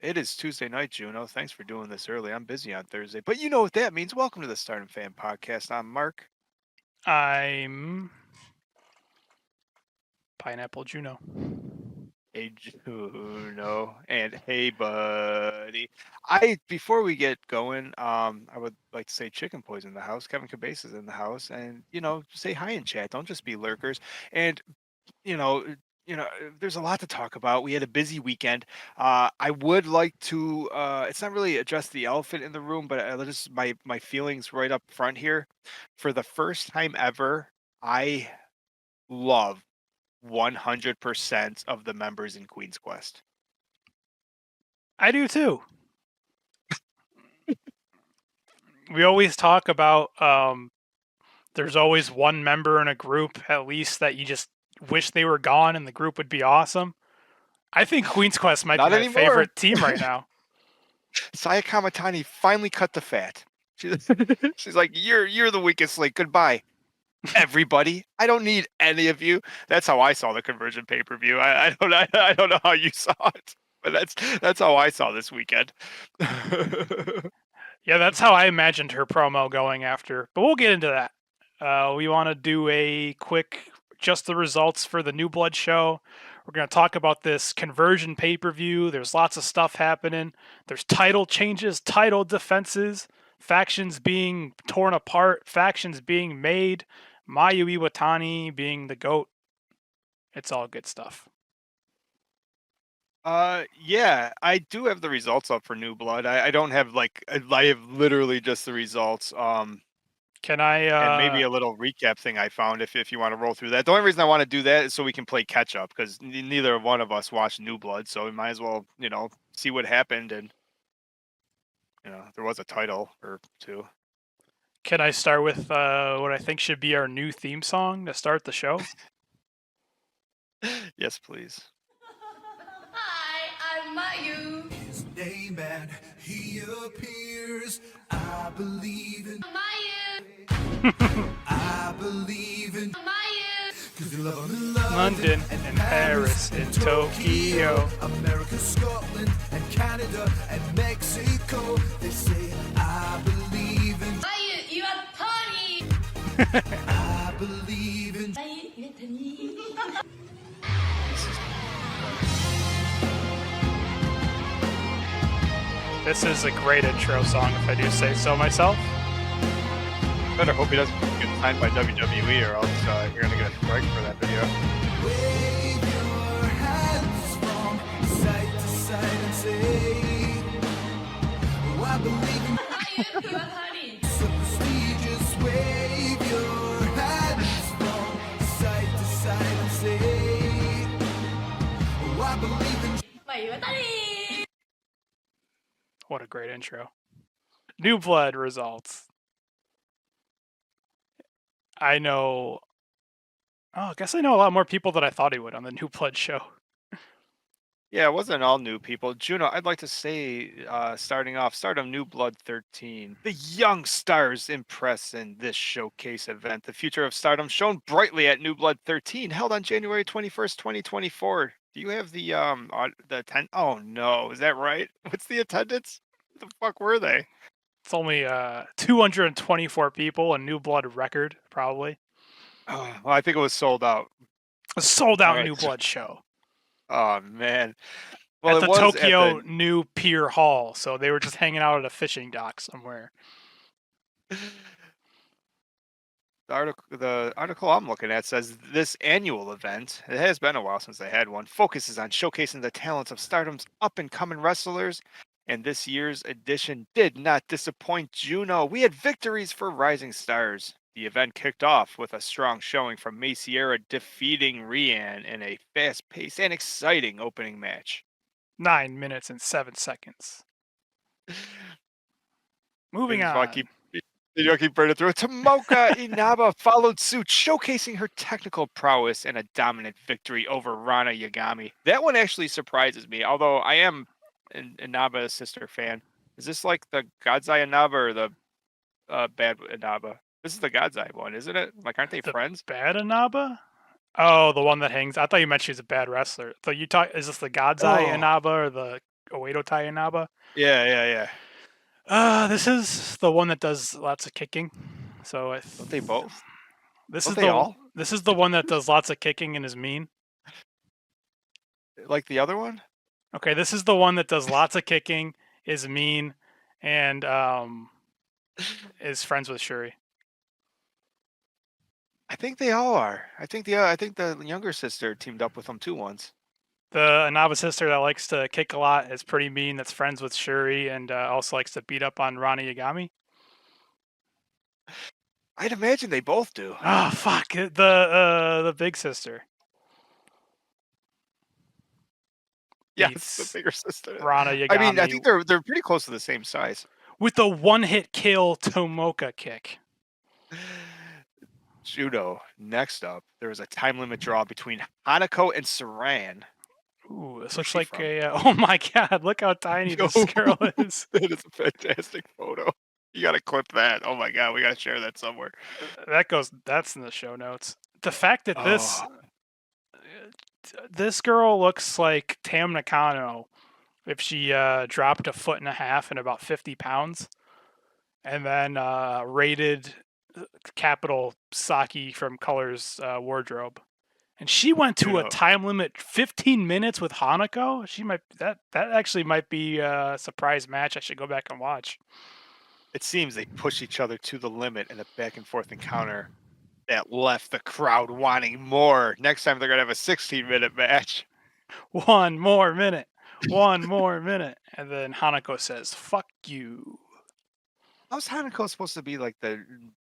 It is Tuesday night, Juno. Thanks for doing this early. I'm busy on Thursday, but you know what that means. Welcome to the Stardom Fan Podcast. I'm Mark. I'm Pineapple Juno. Hey, Juno, and hey, buddy. Before we get going, I would like to say Chicken Poison in the house. Kevin Cabase is in the house, and say hi in chat. Don't just be lurkers. And you know, there's a lot to talk about. We had a busy weekend. I would like to. It's not really address the elephant in the room, but just my feelings right up front here. For the first time ever, I love 100% of the members in Queen's Quest. I do too. We always talk about there's always one member in a group at least that you just wish they were gone and the group would be awesome. I think Queen's Quest might be Not my anymore. favorite team right now. Saya Kamatani finally cut the fat. She's like, you're the weakest link. Goodbye, everybody. I don't need any of you. That's how I saw the Conversion pay-per-view. I don't know how you saw it, but that's how I saw this weekend. Yeah, that's how I imagined her promo going after. But we'll get into that. We want to do a quick, just the results for the New Blood show. We're going to talk about this Conversion pay-per-view. There's lots of stuff happening. There's title changes, title defenses, factions being torn apart, factions being made, Mayu Iwatani being the GOAT. It's all good stuff. Yeah, I do have the results up for New Blood. I don't have I have literally just the results. Can I And maybe a little recap thing I found if you want to roll through that. The only reason I want to do that is so we can play catch up because neither one of us watched New Blood, so we might as well see what happened, and there was a title or two. Can I start with what I think should be our new theme song to start the show? Yes, please. Hi, I'm Mayu. His name and he appears. I believe in Mayu. I believe in Mayu. cause you love him in London and Paris and Tokyo. America, Scotland and Canada and Mexico. They say I believe in Mayu, you are Tony. I believe in Mayu, you are Tony. This is a great intro song, if I do say so myself. Better hope he doesn't get signed by WWE, or else you're gonna get a strike for that video. wave your hands from side to side and say oh, I believe in Mayu, you are Tony. so prestigious. Wave your hands from side to side and say oh, I believe in Mayu, you are Tony. What a great intro. New Blood results. I guess I know a lot more people than I thought he would on the New Blood show. Yeah, it wasn't all new people. Juno, I'd like to say, starting off, Stardom New Blood 13. The young stars impress in this showcase event. The future of Stardom shone brightly at New Blood 13, held on January 21st, 2024. Do you have the Oh no, is that right? What's the attendance? What the fuck were they? It's only 224 people, a New Blood record, probably. Oh, well, I think it was sold out. A sold out Right. New Blood show. Oh man. Well, At it the was Tokyo at New Pier Hall, so they were just hanging out at a fishing dock somewhere. the article I'm looking at says this annual event, it has been a while since they had one, focuses on showcasing the talents of Stardom's up and coming wrestlers. And this year's edition did not disappoint Juno. We had victories for rising stars. The event kicked off with a strong showing from May Sierra defeating Rian in a fast-paced and exciting opening match. 9 minutes and 7 seconds. Moving on. You keep burning through it. Tomoka Inaba followed suit, showcasing her technical prowess and a dominant victory over Rana Yagami. That one actually surprises me, although I am an Inaba sister fan. Is this like the Godzai Inaba or the bad Inaba? This is the Godzai one, isn't it? Like, aren't they The friends? bad Inaba? Oh, the one that hangs. I thought you meant she was a bad wrestler. So is this the Godzai Oh. Inaba or Oedo Tai Inaba. Yeah. This is the one that does lots of kicking. So Don't they both? this Don't is they all? this is the one that does lots of kicking and is mean. Like the other one? Okay, this is the one that does lots of kicking, is mean, and is friends with Shuri. I think they all are. I think the younger sister teamed up with them too once. The Inaba sister that likes to kick a lot is pretty mean. That's friends with Shuri and also likes to beat up on Rani Yagami. I'd imagine they both do. Oh fuck! The big sister. Yes, the Beats bigger sister. Rana I mean, I Yagami think they're pretty close to the same size. with a one-hit kill Tomoka kick. Judo. Next up, there was a time limit draw between Hanako and Saran. Ooh, this Where's looks she like from? a. Oh my god! Look how tiny this girl is. That is a fantastic photo. You gotta clip that. Oh my god, we gotta share that somewhere. That's in the show notes. The fact that Oh, this girl looks like Tam Nakano if she dropped 1.5 feet and about 50 pounds, and then raided Capital Saki from Color's wardrobe. And she went to a time limit 15 minutes with Hanako. She might that actually might be a surprise match. I should go back and watch. it seems they push each other to the limit in a back and forth encounter that left the crowd wanting more. Next time they're gonna have a 16-minute match. One more minute. One more minute. And then Hanako says, "Fuck you." How's Hanako supposed to be like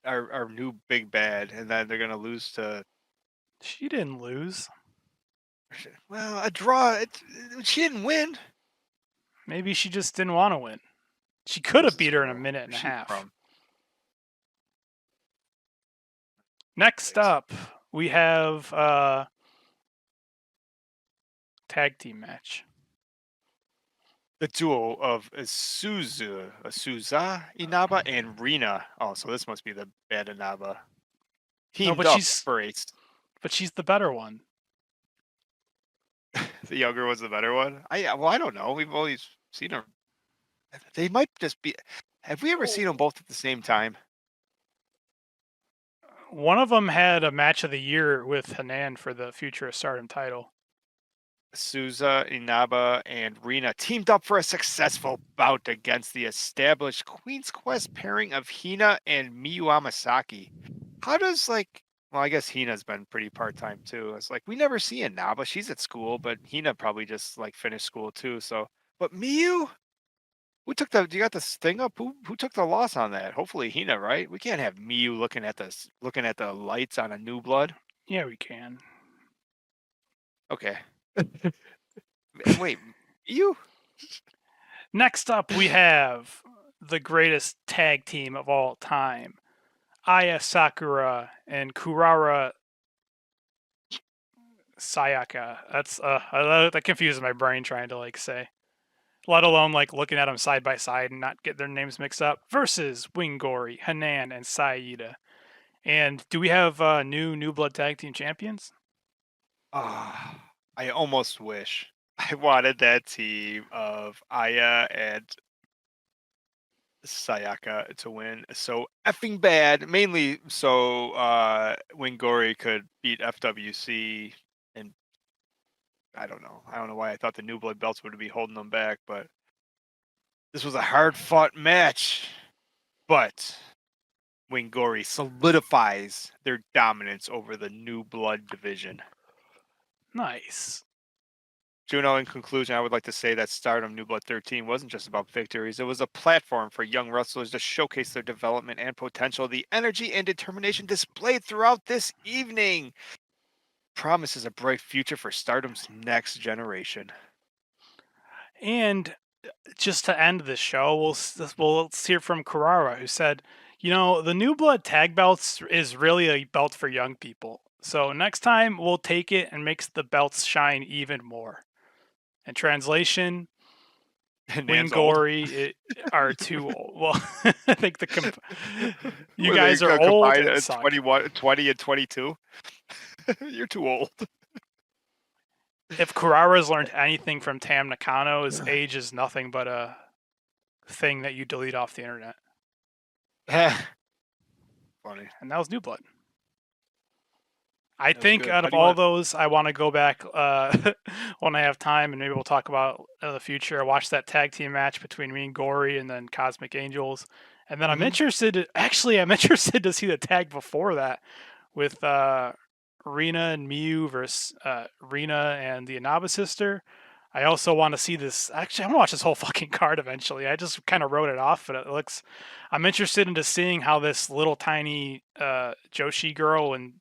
our new big bad, and then they're gonna lose to? She didn't lose. Well, a draw. She didn't win. Maybe she just didn't want to win. She could have Where's beat this her in a girl? minute and a Where's she half. from? Next up, we have tag team match. The duo of Asuza Inaba and Rina. Oh, so this must be the bad Inaba. Teamed but up she's- for Ace. But she's the better one. The younger one's the better one. I don't know. We've always seen her. They might just be. Have we ever seen them both at the same time? One of them had a match of the year with Hanan for the Future of Stardom title. Souza, Inaba, and Rina teamed up for a successful bout against the established Queen's Quest pairing of Hina and Miyu Amasaki. How does well, I guess Hina's been pretty part-time too. It's like we never see Inaba. She's at school, but Hina probably just finished school too. So, but Miyu, who took you got this thing up? Who took the loss on that? Hopefully Hina, right? We can't have Miyu looking at the lights on a New Blood. Yeah, we can. Okay. Wait, you? Next up, we have the greatest tag team of all time. Aya Sakura and Kurara Sayaka. That's that confuses my brain trying to say. Let alone looking at them side by side and not get their names mixed up. Versus Wingori, Hanan, and Saida. And do we have new blood tag team champions? I almost wish I wanted that team of Aya and Sayaka to win so effing bad, mainly so Wingori could beat FWC, and I don't know why I thought the New Blood belts would be holding them back, but this was a hard fought match. But Wingori solidifies their dominance over the New Blood division. Nice. Juno, in conclusion, I would like to say that Stardom New Blood 13 wasn't just about victories. It was a platform for young wrestlers to showcase their development and potential. The energy and determination displayed throughout this evening promises a bright future for Stardom's next generation. And just to end the show, we'll hear from Kurara, who said, the New Blood tag belts is really a belt for young people. So next time we'll take it and makes the belts shine even more. In translation, Wingori are too old. Well, I think you guys are old and suck. 20 and 22. You're too old. If Kurara's learned anything from Tam Nakano, his age is nothing but a thing that you delete off the internet. Funny. And that was New Blood. I That's think good. out How of do you all want? those, I want to go back when I have time, and maybe we'll talk about the future. I watched that tag team match between me and Gory, and then Cosmic Angels, and then I'm Mhm. interested. Actually, I'm interested to see the tag before that with Rina and Miyu versus Rina and the Inaba sister. I also want to see this. Actually, I want to watch this whole fucking card eventually. I just kind of wrote it off, but it looks. I'm interested into seeing how this little tiny Joshi girl and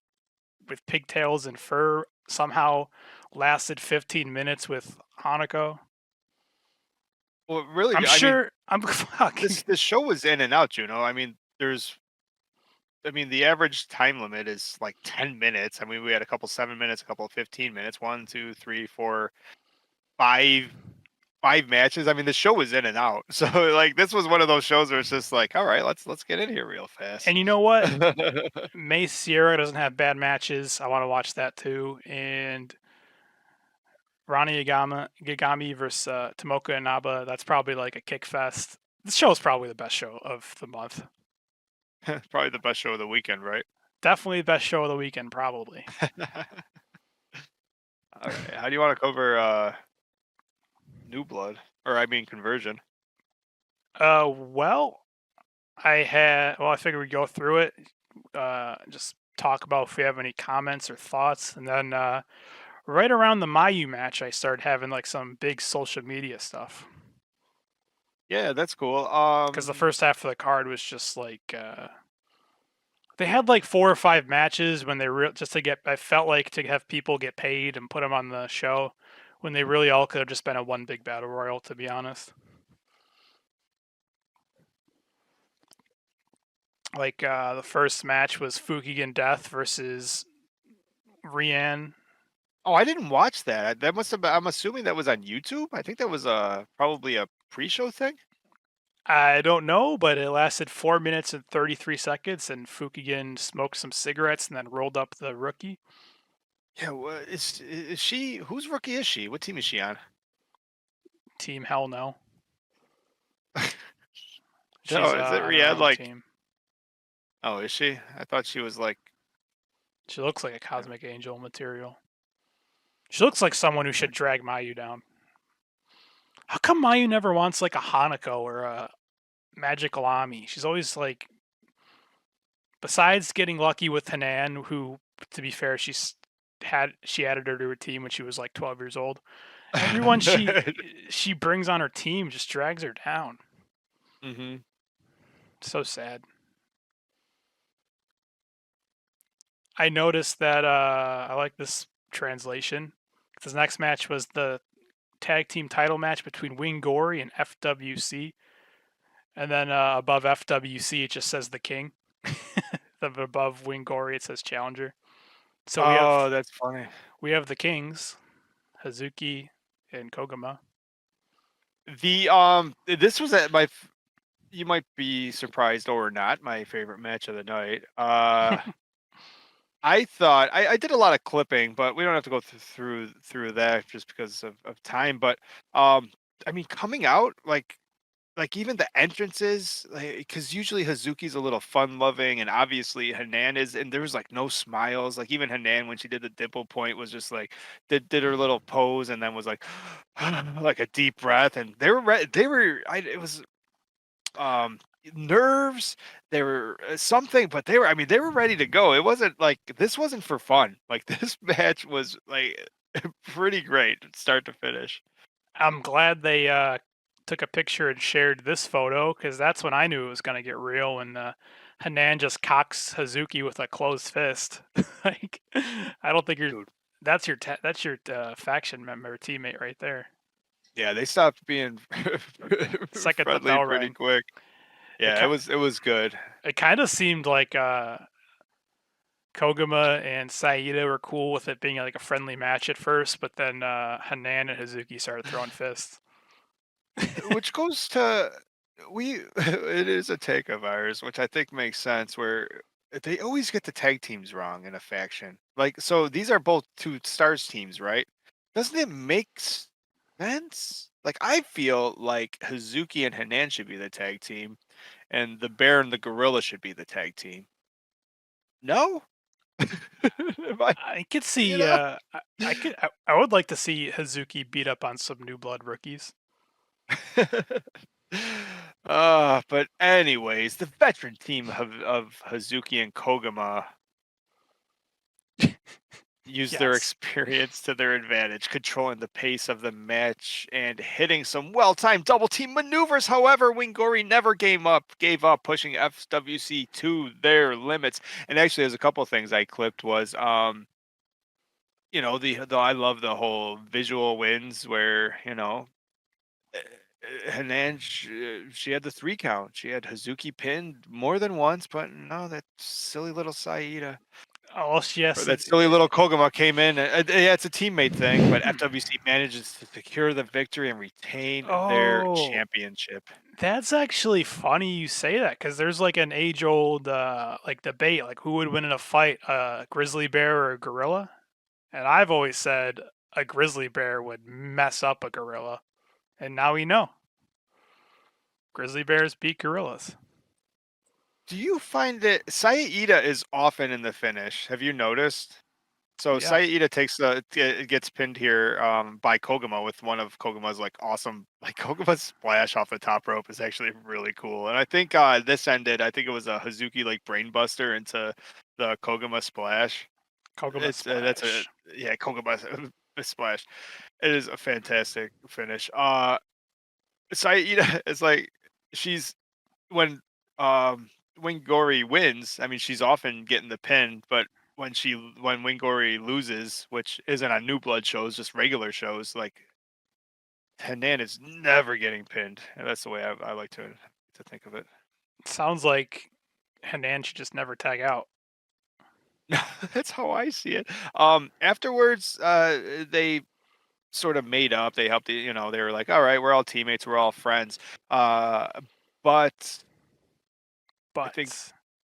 with pigtails and fur somehow lasted 15 minutes with Hanako. Well, really, I'm I mean, sure. I'm fucking. this show was in and out, Juno. I mean, the average time limit is like 10 minutes. I mean, we had a couple 7 minutes, a couple of 15 minutes, one, two, three, four, five matches. I mean, the show was in and out. So like this was one of those shows where it's just like, all right, let's get in here real fast. And you know what? May Sierra doesn't have bad matches. I want to watch that too. And Ronnie Gigami versus Tomoka Inaba. That's probably like a kick fest. This show is probably the best show of the month. Probably the best show of the weekend, right? Definitely the best show of the weekend, probably. All right. How do you want to cover New Blood, or I mean Conversion? Well, I figured we'd go through it, just talk about if we have any comments or thoughts, and then right around the Mayu match, I started having like some big social media stuff Yeah, that's cool. because the first half of the card was just like they had like 4 or 5 matches when they just to get. I felt like to have people get paid and put them on the show when they really all could have just been a one big battle royal, to be honest. Like the first match was Fukigen Death versus Rian. Oh, I didn't watch that. That must have been, I'm assuming that was on YouTube. I think that was probably a pre-show thing. I don't know, but it lasted 4 minutes and 33 seconds, and Fukigen smoked some cigarettes and then rolled up the rookie. Yeah, is she? Whose rookie is she? What team is she on? Team Hell No. She's No, is it on her Riyadh? own Like, team. oh, is she? I thought she was like. She looks like a Cosmic Angel material. She looks like someone who should drag Mayu down. How come Mayu never wants like a Hanako or a Magical Ami? She's always like, besides getting lucky with Hanan, who, to be fair, she added her to her team when she was like 12 years old. Everyone she brings on her team just drags her down. Mm-hmm. So sad. I noticed that I like this translation. This next match was the tag team title match between Wing Gory and FWC. And then above FWC, it just says the King. Above Wing Gory, it says Challenger. So Oh, that's funny. we have the Kings, Hazuki and Koguma. This was at my. You might be surprised or not. My favorite match of the night. I thought I did a lot of clipping, but we don't have to go through that just because of time. But I mean, coming out like even the entrances, because usually Hazuki's a little fun loving, and obviously Hanan is, and there was like no smiles. Like even Hanan when she did the dimple point was just like did her little pose and then was like like a deep breath, and it was um nerves, they were something, but they were ready to go. It wasn't like this wasn't for fun. Like this match was like pretty great start to finish. I'm glad they took a picture and shared this photo because that's when I knew it was going to get real when Hanan just cocks Hazuki with a closed fist. Like, I don't think Dude. that's your faction member teammate right there. Yeah, they stopped being Second the friendly bell pretty rang. quick. Yeah, it was good. It kind of seemed like Koguma and Saida were cool with it being like a friendly match at first, but then Hanan and Hazuki started throwing fists. Which goes to it is a take of ours, which I think makes sense, where they always get the tag teams wrong in a faction. Like so these are both two stars teams, right? Doesn't it make sense? Like, I feel like Hazuki and Hanan should be the tag team, and the bear and the gorilla should be the tag team. No? Am I, I could you see. know? I would like to see Hazuki beat up on some New Blood rookies. But anyways, the veteran team of Hazuki and Kogama use their Yes. experience to their advantage, controlling the pace of the match and hitting some well-timed double team maneuvers. However, Wingori never gave up, pushing FWC to their limits. And actually, there's a couple of things I clipped was the I love the whole visual wins where, Hanan, she had the 3 count. She had Hazuki pinned more than once, but no, that silly little Saida All she has or to that silly little Kogama came in. Yeah, it's a teammate thing, but FWC manages to secure the victory and retain their Oh, championship. that's actually funny you say that because there's like an age-old like debate, like who would win in a fight, a grizzly bear or a gorilla? And I've always said a grizzly bear would mess up a gorilla, and now we know grizzly bears beat gorillas. Do you find that Saida is often in the finish? Have you noticed? So Yeah, Saida gets pinned here by Kogama with one of Kogama's like awesome like Kogama's splash off the top rope is actually really cool. And I think this ended. I think it was a Hazuki like brainbuster into the Kogama splash. Koguma It's that's a splash. yeah Kogama splash. It is a fantastic finish. Saida is like she's when Wingori wins, I mean, she's often getting the pin, but when Wingori loses, which isn't on New Blood shows, just regular shows, like Hanan is never getting pinned, and that's the way I like to think of it. Sounds like Hanan should just never tag out. That's how I see it. Afterwards, they sort of made up. They helped. They were like, "All right, we're all teammates. We're all friends." Uh, but I think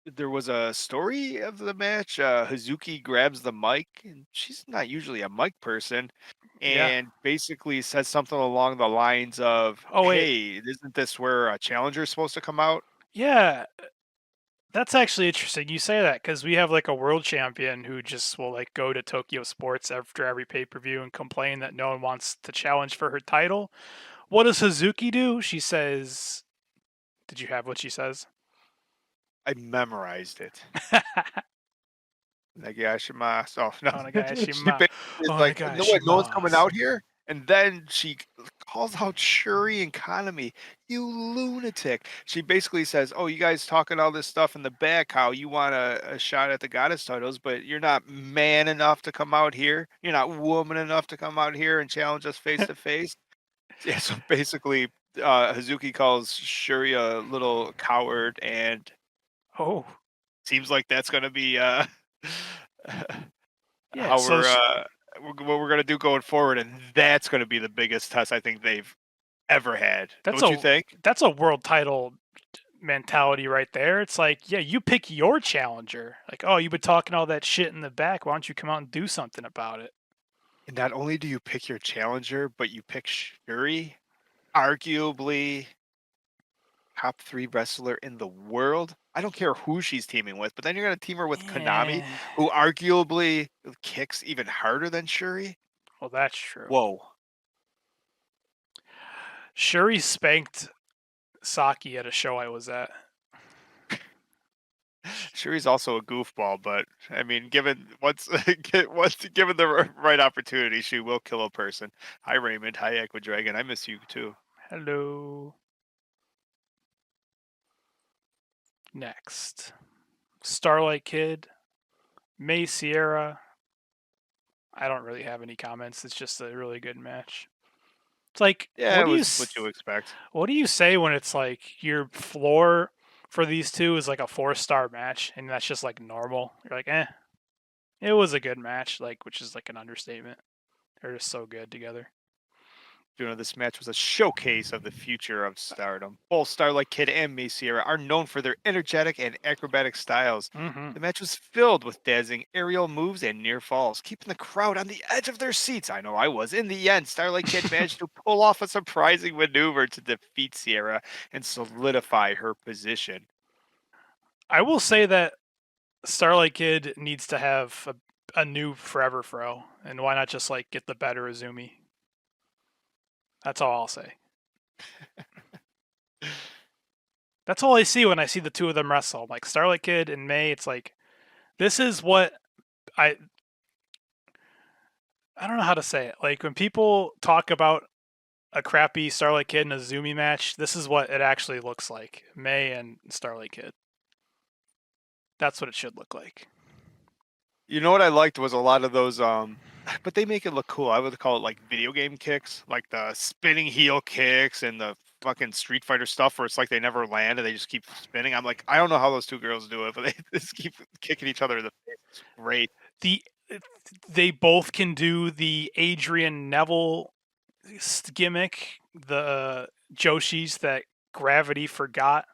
But there was a story of the match. Hazuki grabs the mic, and she's not usually a mic person, yeah. and basically says something along the lines of, Oh wait, "Hey, isn't this where a challenger's supposed to come out?" yeah. That's actually interesting. You say that because we have like a world champion who just will like go to Tokyo Sports after every pay per view and complain that no one wants to challenge for her title. What does Suzuki do? She says, "Did you have what she says?" I memorized it. Nagashimasu. Oh no, she Onagashima, basically is like, "No, what? No one's coming onagashima. out here." And then she calls out Shuri and Kanami, "You lunatic!" She basically says, "Oh, you guys talking all this stuff in the back, how you want a shot at the goddess titles, but you're not man enough to come out here. You're not woman enough to come out here and challenge us face to face." Yeah, so basically, Hazuki calls Shuri a little coward, and Oh, seems like that's gonna be yeah. how what we're gonna do going forward, and that's gonna be the biggest test I think they've ever had. That's Don't you a think? that's a world title mentality right there. It's like, yeah, you pick your challenger. Like, oh, you've been talking all that shit in the back. Why don't you come out and do something about it? And not only do you pick your challenger, but you pick Shuri, arguably top 3 wrestler in the world. I don't care who she's teaming with, but then you're gonna team her with Konami, Yeah. who arguably kicks even harder than Shuri. Well, that's true. Whoa. Shuri spanked Saki at a show I was at. Shuri's also a goofball, but I mean, given given the right opportunity, she will kill a person. Hi Raymond, hi Aqua Dragon. I miss you too. Hello. Next. Starlight Kid. May Sierra. I don't really have any comments. It's just a really good match. It's like, Yeah, it was what you expect. what do you say when it's like your floor for these two is like a 4-star match and that's just like normal? You're like, it was a good match, like, which is like an understatement. They're just so good together. This match was a showcase of the future of Stardom. Both Starlight Kid and May Sierra are known for their energetic and acrobatic styles. Mm-hmm. The match was filled with dazzling aerial moves and near falls, keeping the crowd on the edge of their seats. I know I was. In the end, Starlight Kid managed to pull off a surprising maneuver to defeat Sierra and solidify her position. I will say that Starlight Kid needs to have a new Forever Fro, and why not just like get the better Azumi? That's all I'll say. That's all I see when I see the two of them wrestle. Like Starlight Kid and May, it's like this is what I don't know how to say it. Like when people talk about a crappy Starlight Kid and Azumi match, this is what it actually looks like. May and Starlight Kid. That's what it should look like. You know what I liked was a lot of those but they make it look cool. I would call it like video game kicks, like the spinning heel kicks and the fucking Street Fighter stuff where it's like they never land and they just keep spinning. I'm like, I don't know how those two girls do it, but they just keep kicking each other in the face. It's great. They both can do the Adrian Neville gimmick, the Joshis that gravity forgot,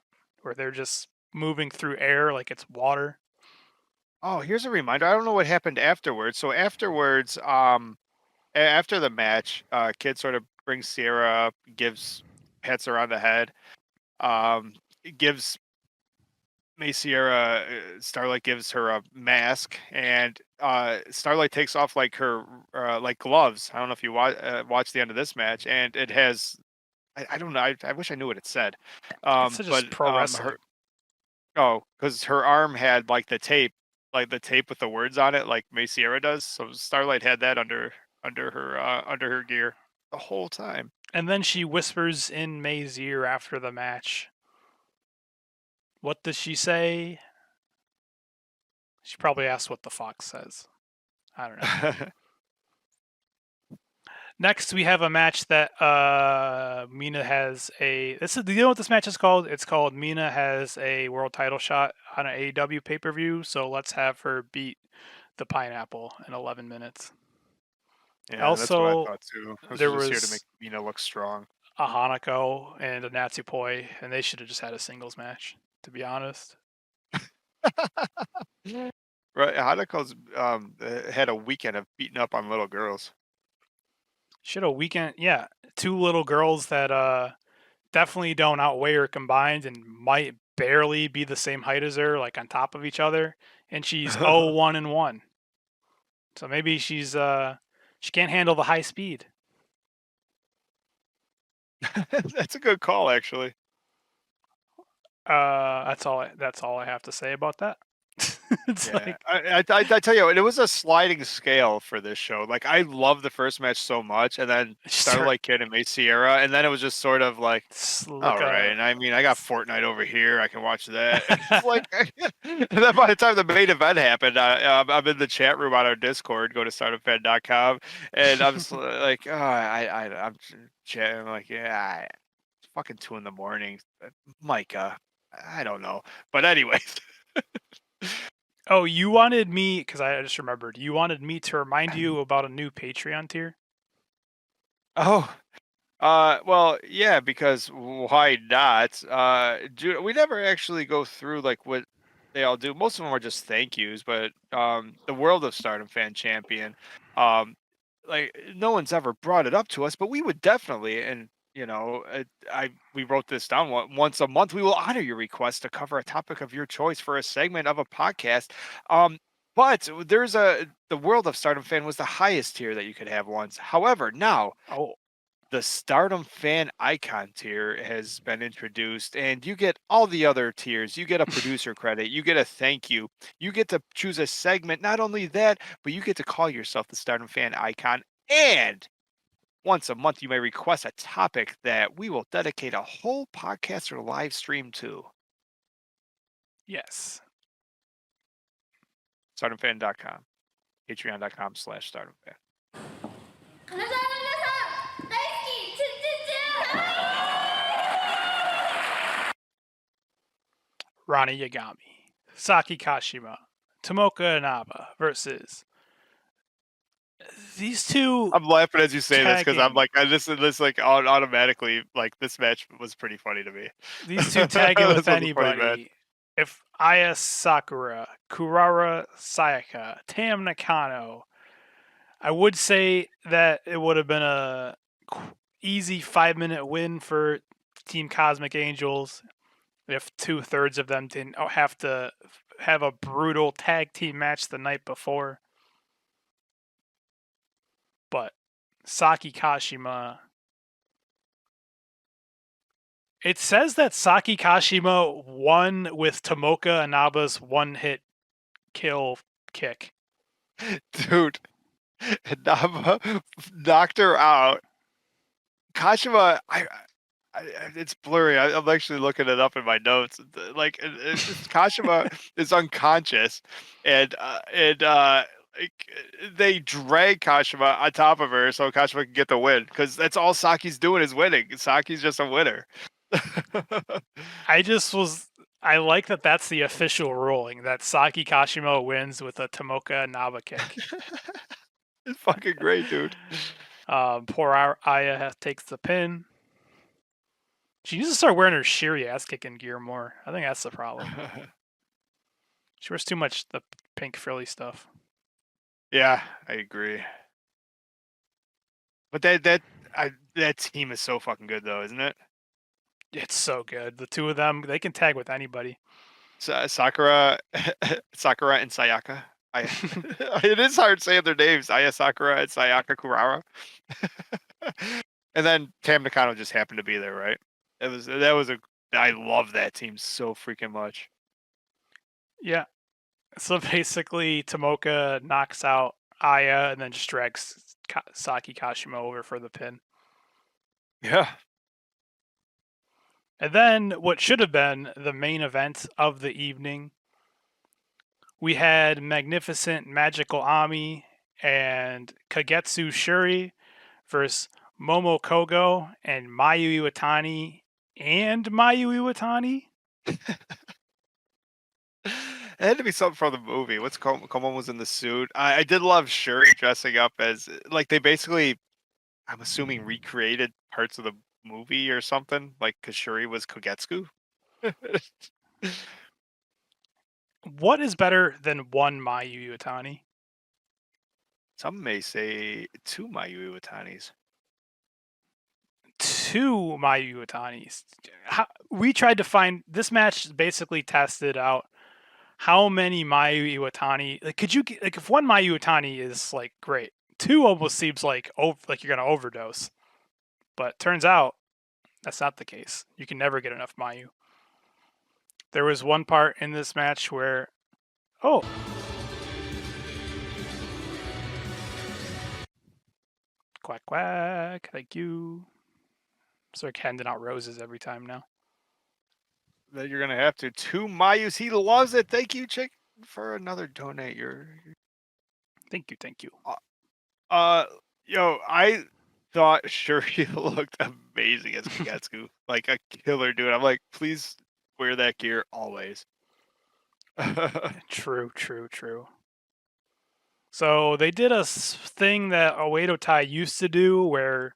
where they're just moving through air like it's water. Oh, here's a reminder. I don't know what happened afterwards. So afterwards, after the match, Kid sort of brings Sierra up, pats her on the head, gives May Sierra, Starlight gives her a mask, and Starlight takes off like her like gloves. I don't know if you watch the end of this match, and it has. I don't know. I wish I knew what it said. It's just But pro wrestling. because her arm had like the tape with the words on it, like May Sierra does. So Starlight had that under her gear the whole time. And then she whispers in May's ear after the match. What does she say? She probably asked what the fox says. I don't know. Next, we have a match that Mina has a. Do you know what this match is called? It's called Mina has a world title shot on an AEW pay per view. So let's have her beat the Pineapple in 11 minutes. Yeah, Also, that's what I thought too. there was just here was to make Mina look strong. a Hanako and a Natsupoi, and they should have just had a singles match, to be honest. Right, Hanako's had a weekend of beating up on little girls. Should a weekend, yeah, two little girls that definitely don't outweigh her combined and might barely be the same height as her, like on top of each other, and she's 0-1-1. So maybe she can't handle the high speed. That's a good call, actually. That's all I have to say about that. It's Yeah, like I tell you, it was a sliding scale for this show. Like I loved the first match so much, and then Starlight Kid and May Sierra, and then it was just sort of like, all right. I mean, I got Fortnite over here. I can watch that. It's like, and then by the time the main event happened, I'm in the chat room on our Discord. Go to stardomfan.com, and I'm just like, oh, I'm chatting. I'm like, yeah, it's fucking 2 a.m. Micah, I don't know, but anyways. Oh, you wanted me, because I just remembered, you wanted me to remind you about a new Patreon tier? Oh, well, yeah, because why not? We never actually go through like what they all do. Most of them are just thank yous, but the World of Stardom Fan Champion, like no one's ever brought it up to us, but we would definitely, and we wrote this down once a month. We will honor your request to cover a topic of your choice for a segment of a podcast. But the World of Stardom Fan was the highest tier that you could have once. However, now the Stardom Fan Icon tier has been introduced, and you get all the other tiers. You get a producer credit, you get a thank you, you get to choose a segment. Not only that, but you get to call yourself the Stardom Fan Icon, and once a month, you may request a topic that we will dedicate a whole podcast or live stream to. Yes. StardomFan.com. Patreon.com/StardomFan. 金沢の皆さん大好きチュンチュンチュン Ronnie Yagami, Saki Kashima, Tomoka Inaba versus These two I'm laughing as you say this because I'm tagging. like, this like automatically like this match was pretty funny to me. These two tagging with This was a funny match. anybody. If Aya Sakura, Kurara Sayaka, Tam Nakano, I would say that it would have been a easy 5-minute win for Team Cosmic Angels if 2/3 of them didn't have to have a brutal tag team match the night before. But Saki Kashima. It says that Saki Kashima won with Tomoka Inaba's one-hit kill kick. Dude, Nava knocked her out. Kashima, it's blurry. I'm actually looking it up in my notes. Like, Kashima is unconscious, and like, they drag Kashima on top of her so Kashima can get the win because that's all Saki's doing is winning. Saki's just a winner. I like that that's the official ruling, that Saki Kashima wins with a Tomoka Inaba kick. It's fucking great, dude. Poor Aya takes the pin. She needs to start wearing her Shiri ass kicking gear more. I think that's the problem. She wears too much the pink frilly stuff. Yeah, I agree. But that team is so fucking good though, isn't it? It's so good. The two of them, they can tag with anybody. Sakura, Sakura and Sayaka. It is hard saying their names. Aya Sakura and Sayaka Kurara. And then Tam Nakano just happened to be there, right? I love that team so freaking much. Yeah. So basically, Tomoka knocks out Aya and then just drags Saki Kashima over for the pin. Yeah. And then what should have been the main event of the evening, we had Magnificent Magical Ami and Kagetsu Shuri versus Momo Kogo and Mayu Iwatani and Mayu Iwatani. It had to be something from the movie. What's Coleman was in the suit. I did love Shuri dressing up as like they basically, I'm assuming, recreated parts of the movie or something. Like because Shuri was Kogetsu. What is better than one Mayu Iwatani? Some may say two Mayu Iwatanis. Two Mayu Iwatanis. We tried to find this match. Basically tested out how many Mayu Iwatani. Like, could you like if one Mayu Iwatani is like great, two almost seems like like you're gonna overdose. But turns out that's not the case. You can never get enough Mayu. There was one part in this match where, oh, quack quack, thank you. Start handing out roses every time now. That you're gonna have to. Two Mayus. He loves it. Thank you, Chick, for another donate. Thank you. Yo, I thought Shuri looked amazing as Kagetsu. Like a killer dude. I'm like, please wear that gear always. True. So they did a thing that Oedo Tai used to do where,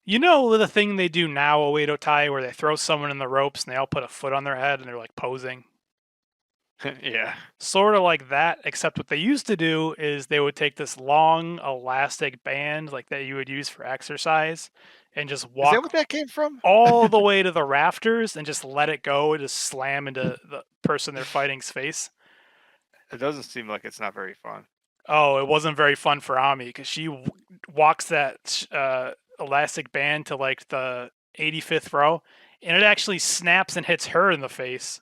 you know, the thing they do now, Oedo Tai, where they throw someone in the ropes and they all put a foot on their head and they're like posing. Yeah. Sort of like that, except what they used to do is they would take this long elastic band like that you would use for exercise and just Is that walk what that came from? all the way to the rafters and just let it go and just slam into the person they're fighting's face. It doesn't seem like it's not very fun. Oh, it wasn't very fun for Ami because she walks that elastic band to like the 85th row and it actually snaps and hits her in the face.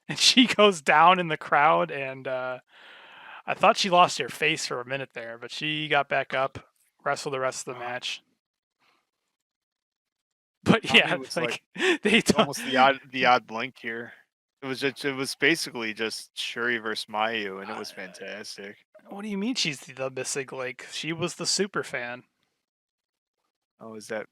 And she goes down in the crowd, and I thought she lost her face for a minute there, but she got back up, wrestled the rest of the match. But yeah, was like they almost the odd blink here. It was basically just Shuri versus Mayu, and it was fantastic. What do you mean she's the missing link? She was the super fan. Oh, is that?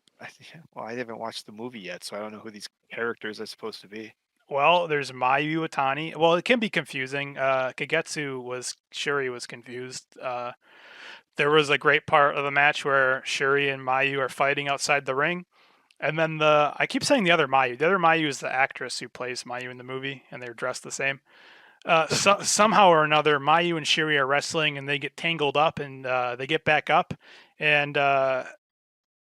Well, I haven't watched the movie yet, so I don't know who these characters are supposed to be. Well, there's Mayu Iwatani. Well, it can be confusing. Kagetsu Shuri was confused. there was a great part of the match where Shuri and Mayu are fighting outside the ring. And then I keep saying the other Mayu. The other Mayu is the actress who plays Mayu in the movie, and they're dressed the same. Somehow or another, Mayu and Shuri are wrestling, and they get tangled up, and they get back up, and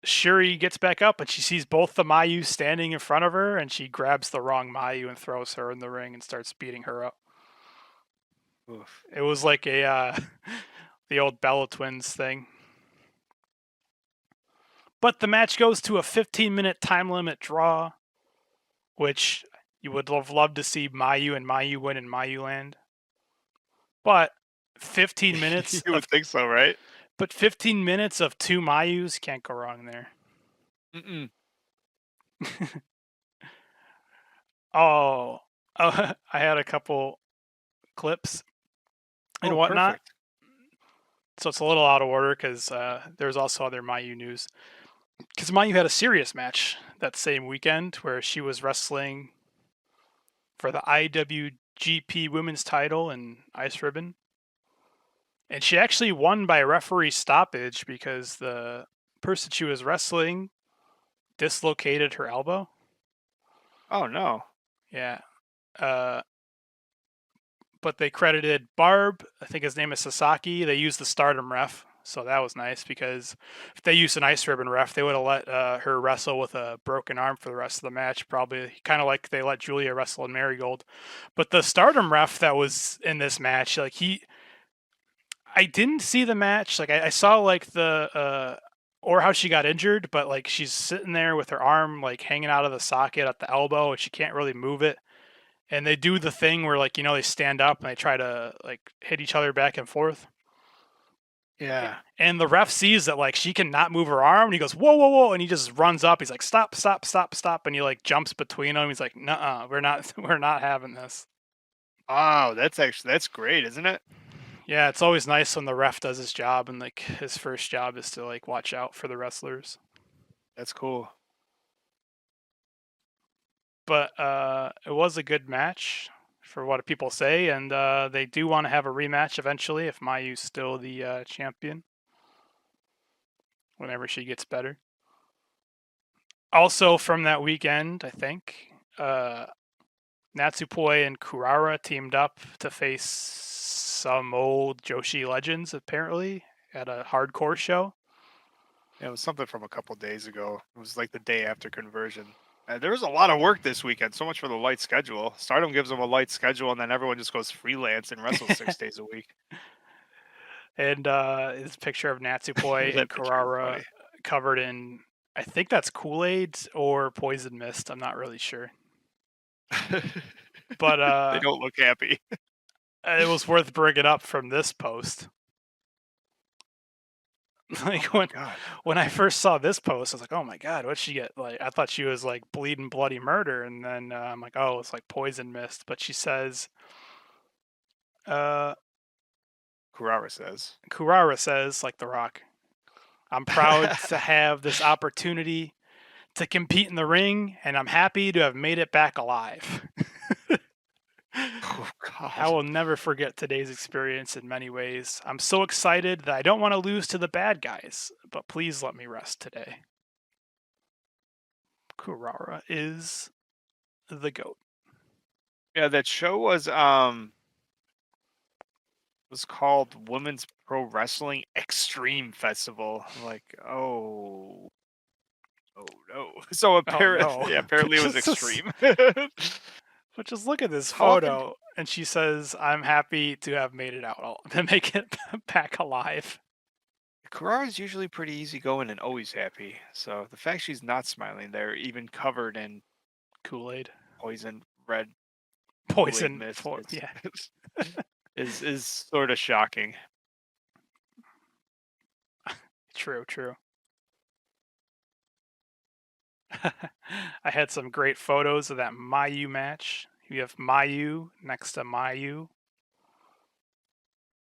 Shuri gets back up, and she sees both the Mayu standing in front of her, and she grabs the wrong Mayu and throws her in the ring and starts beating her up. Oof. It was like a the old Bella Twins thing. But the match goes to a 15-minute time limit draw, which you would have loved to see Mayu and Mayu win in Mayu Land. But 15 minutes You would think so, right? But 15 minutes of two Mayus, can't go wrong there. Mm-mm. Oh, I had a couple clips and whatnot. Perfect. So it's a little out of order because there's also other Mayu news. Because Mayu had a serious match that same weekend where she was wrestling for the IWGP Women's title in Ice Ribbon. And she actually won by referee stoppage because the person she was wrestling dislocated her elbow. Oh no. Yeah. But they credited Barb, I think his name is Sasaki. They used the Stardom ref, so that was nice because if they used an Ice Ribbon ref, they would have let her wrestle with a broken arm for the rest of the match, probably kind of like they let Julia wrestle in Marigold. But the Stardom ref that was in this match, like I didn't see the match. Like I saw like the or how she got injured, but like she's sitting there with her arm like hanging out of the socket at the elbow and she can't really move it. And they do the thing where like, they stand up and they try to like hit each other back and forth. Yeah. And the ref sees that like she cannot move her arm and he goes, whoa, whoa, whoa, and he just runs up. He's like, stop, stop, stop, stop, and he like jumps between them. He's like, nuh-uh, we're not having this. Oh, that's great, isn't it? Yeah, it's always nice when the ref does his job and like his first job is to like watch out for the wrestlers. That's cool. But it was a good match for what people say, and they do want to have a rematch eventually if Mayu's still the champion whenever she gets better. Also from that weekend, I think, Natsupoi and Kurara teamed up to face some old Joshi legends, apparently, at a hardcore show. Yeah, it was something from a couple days ago. It was like the day after Conversion. There was a lot of work this weekend. So much for the light schedule. Stardom gives them a light schedule, and then everyone just goes freelance and wrestles 6 days a week. And this picture of Natsupoi and Kurara covered in, I think that's Kool-Aid or Poison Mist. I'm not really sure. But they don't look happy. It was worth bringing up from this post. Like when I first saw this post, I was like, "Oh my god, what'd she get?" Like I thought she was like bleeding bloody murder, and then I'm like, "Oh, it's like poison mist." But she says, Kurara says, like The Rock, "I'm proud to have this opportunity to compete in the ring, and I'm happy to have made it back alive." Oh, God. I will never forget today's experience in many ways. I'm so excited that I don't want to lose to the bad guys, but please let me rest today. Kurara is the GOAT. Yeah, that show was called Women's Pro Wrestling Extreme Festival. I'm like, oh no. So apparently, apparently it was extreme. But just look at this photo, and she says, "I'm happy to have made it out, to make it back alive." Kurara's usually pretty easygoing and always happy. So the fact she's not smiling there, even covered in Kool-Aid, red poison mist, yeah, is sort of shocking. True. I had some great photos of that Mayu match. You have Mayu next to Mayu.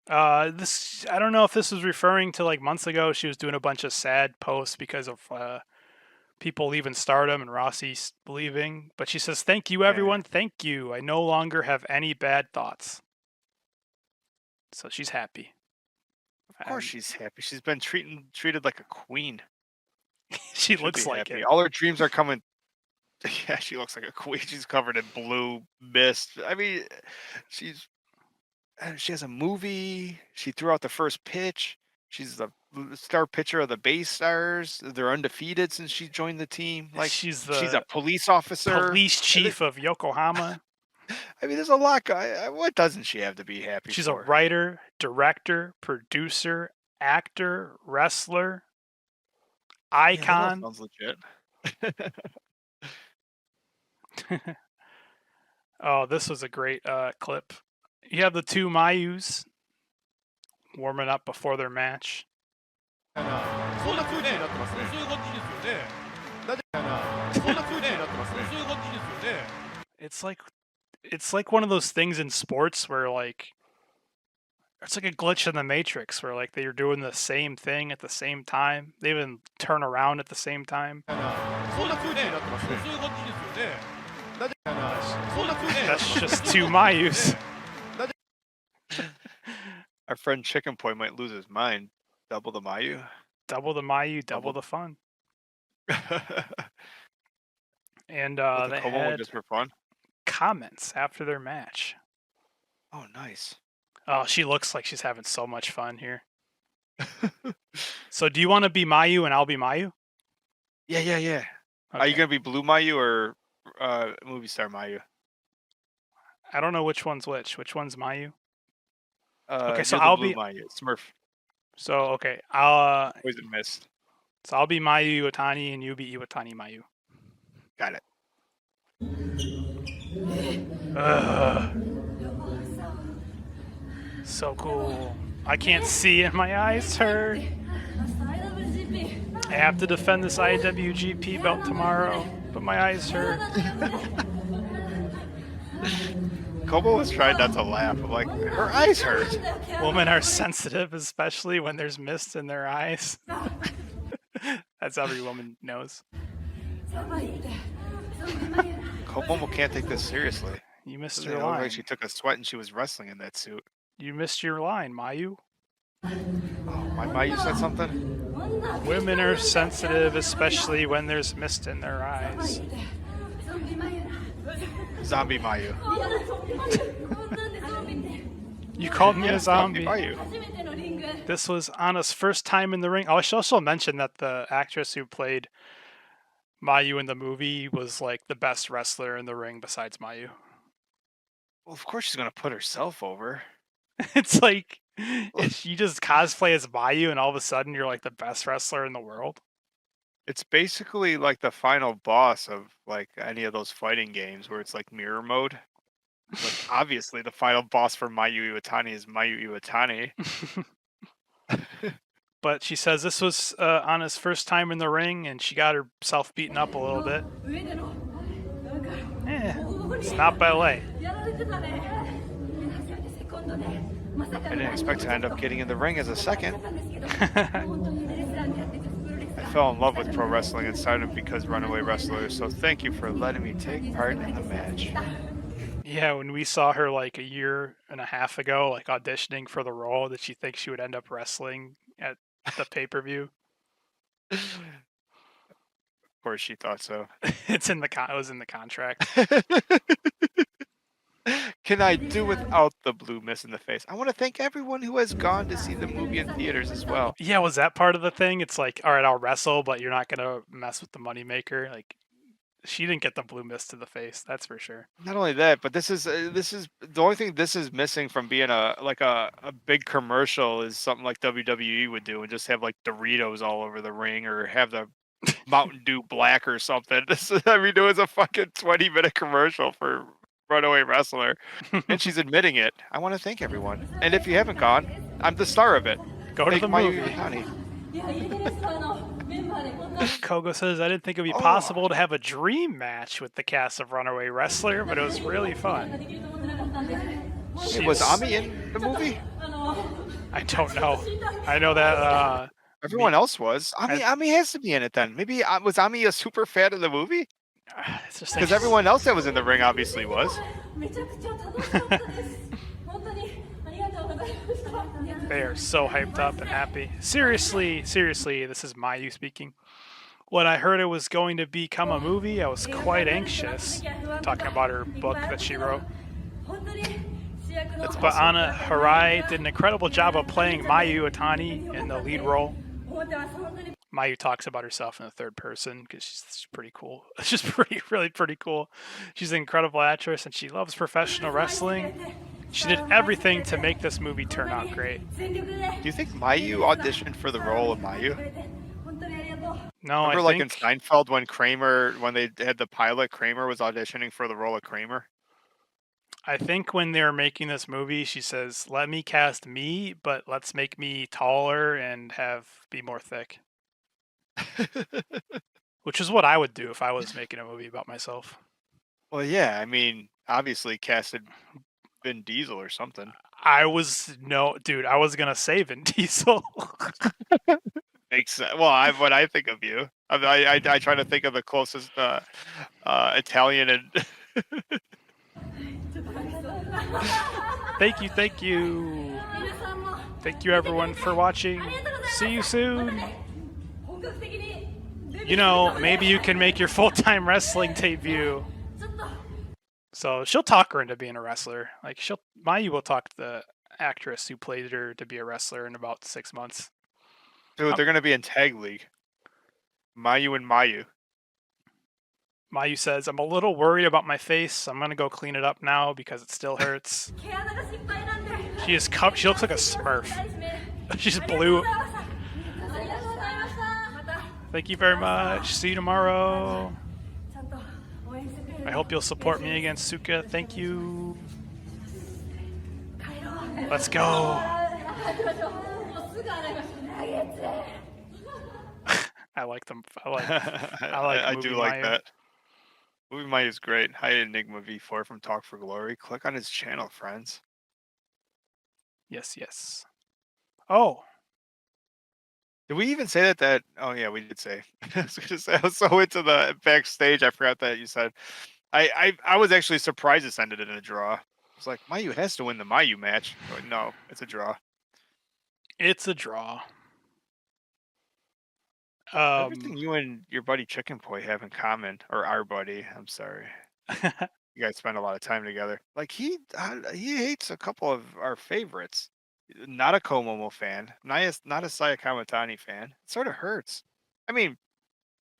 This, I don't know if this was referring to like months ago. She was doing a bunch of sad posts because of people leaving Stardom and Rossi leaving. But she says, "Thank you, everyone. Yeah. Thank you. I no longer have any bad thoughts." So she's happy. Of course she's happy. She's been treated like a queen. She Should looks be like happy. it. All her dreams are coming. Yeah, she looks like a queen. She's covered in blue mist. I mean, she has a movie. She threw out the first pitch. She's the star pitcher of the Bay Stars. They're undefeated since she joined the team. Like She's she's a the police officer. police chief of Yokohama. I mean, there's a lot. What doesn't she have to be happy She's for? a writer, director, producer, actor, wrestler, Yeah, that all icon. sounds legit. Oh, this was a great clip. You have the two Mayus warming up before their match. そんな空気になってますね。そういう感じですよね。なぜかな。そんな空気になってますね。そういう感じですよね。It's like one of those things in sports where like it's like a glitch in the matrix where like they're doing the same thing at the same time. They even turn around at the same time. そんな空気になってますね。そういう感じですよね。なぜかな。そんな空気になって That's ますね。 just two Mayus. Our friend Chicken Boy might lose his mind. Double the Mayu. Double the Mayu, double the fun. And With the they Komo one had just for fun. comments after their match. Oh, nice. Oh, she looks like she's having so much fun here. So do you want to be Mayu and I'll be Mayu? Yeah. Are you Okay. gonna be Blue Mayu or Movie Star Mayu? I don't know which one's which. Which one's Mayu? Okay, so you're the I'll Blue be- Mayu. Smurf. So okay, I'll Poison Mist. so I'll be Mayu Iwatani and you be Iwatani Mayu. Got it. So cool. I can't see and my eyes hurt. I have to defend this IWGP belt tomorrow, but my eyes hurt. Kobo was trying not to laugh. I'm like, her eyes hurt. Women are sensitive, especially when there's mist in their eyes. That's every woman knows. Kobo can't take this seriously. You missed It your looked line. like she took a sweat and she was wrestling in that suit. You missed your line, Mayu. Oh, my Mayu said something? Women are sensitive, especially when there's mist in their eyes. Zombie Mayu. You called me Yeah, a zombie. Mayu. This was Anna's first time in the ring. Oh, I should also mention that the actress who played Mayu in the movie was like the best wrestler in the ring besides Mayu. Well, of course she's gonna put herself over. It's like if you just cosplay as Mayu and all of a sudden you're like the best wrestler in the world. It's basically like the final boss of like any of those fighting games where it's like mirror mode. Like obviously the final boss for Mayu Iwatani is Mayu Iwatani. But she says this was Anna's first time in the ring and she got herself beaten up a little bit. It's not ballet. I didn't expect to end up getting in the ring as a second. I fell in love with pro wrestling and Stardom because Runaway Wrestler, so thank you for letting me take part in the match. Yeah, when we saw her like a year and a half ago, like auditioning for the role, that she thinks she would end up wrestling at the pay-per-view. Of course she thought so. It's in the it was in the contract. Can I do without the blue mist in the face? I want to thank everyone who has gone to see the movie in theaters as well. Yeah, was that part of the thing? It's like, all right, I'll wrestle, but you're not gonna mess with the moneymaker. Like, she didn't get the blue mist to the face, that's for sure. Not only that, but this is the only thing this is missing from being a big commercial is something like WWE would do and just have like Doritos all over the ring or have the Mountain Dew Black or something. I mean, it was a fucking 20-minute commercial for Runaway Wrestler, and she's admitting it. I want to thank everyone, and if you haven't gone, I'm the star of it. Go to Thank the Mayu movie. Iwatani. Kogo says, I didn't think it would be Oh. possible to have a dream match with the cast of Runaway Wrestler, but it was really fun. Wait, was Ami in the movie? I don't know. I know that Everyone else was. Ami has to be in it then. Maybe was Ami a super fan of the movie? it's just Because everyone else that was in the ring obviously was. They are so hyped up and happy. Seriously, this is Mayu speaking. When I heard it was going to become a movie, I was quite anxious. Talking about her book that she wrote. That's But awesome. Anna Harai did an incredible job of playing Mayu Otani in the lead role. Mayu talks about herself in the third person because she's pretty cool. She's really pretty cool. She's an incredible actress and she loves professional wrestling. She did everything to make this movie turn out great. Do you think Mayu auditioned for the role of Mayu? No, Remember, I like think in Seinfeld, when they had the pilot, Kramer was auditioning for the role of Kramer. when they were making this movie, she says, "Let me cast me, but let's make me taller and be more thick." Which is what I would do if I was making a movie about myself. Well, yeah, I mean, obviously casted Vin Diesel or something. I was gonna say Vin Diesel. Makes sense. Well, what I think of you, I try to think of the closest Italian and. Thank you. Thank you everyone for watching. See you soon. You know, maybe you can make your full-time wrestling debut. So she'll talk her into being a wrestler. Like Mayu will talk the actress who played her to be a wrestler in about 6 months. Dude, they're gonna be in tag league. Mayu and Mayu. Mayu says, "I'm a little worried about my face. I'm gonna go clean it up now because it still hurts." She looks like a Smurf. She's blue. Thank you very much. See you tomorrow. I hope you'll support me against Suka. Thank you. Let's go. I like them. I do Movie like Mayu. that. Movie Mayu is great. Hi, Enigma V4 from Talk for Glory. Click on his channel, friends. Yes. Oh, Did we even say that? Oh yeah, we did say. I was gonna say I was so into the backstage, I forgot that you said. I was actually surprised this ended in a draw. I was like, Mayu has to win the Mayu match. But no, it's a draw. it's a draw. Everything you and your buddy Chicken Boy have in common, or our buddy, I'm sorry. You guys spend a lot of time together. Like he hates a couple of our favorites. Not a Komomo fan. Not a Saya Kamatani fan. It sort of hurts. I mean,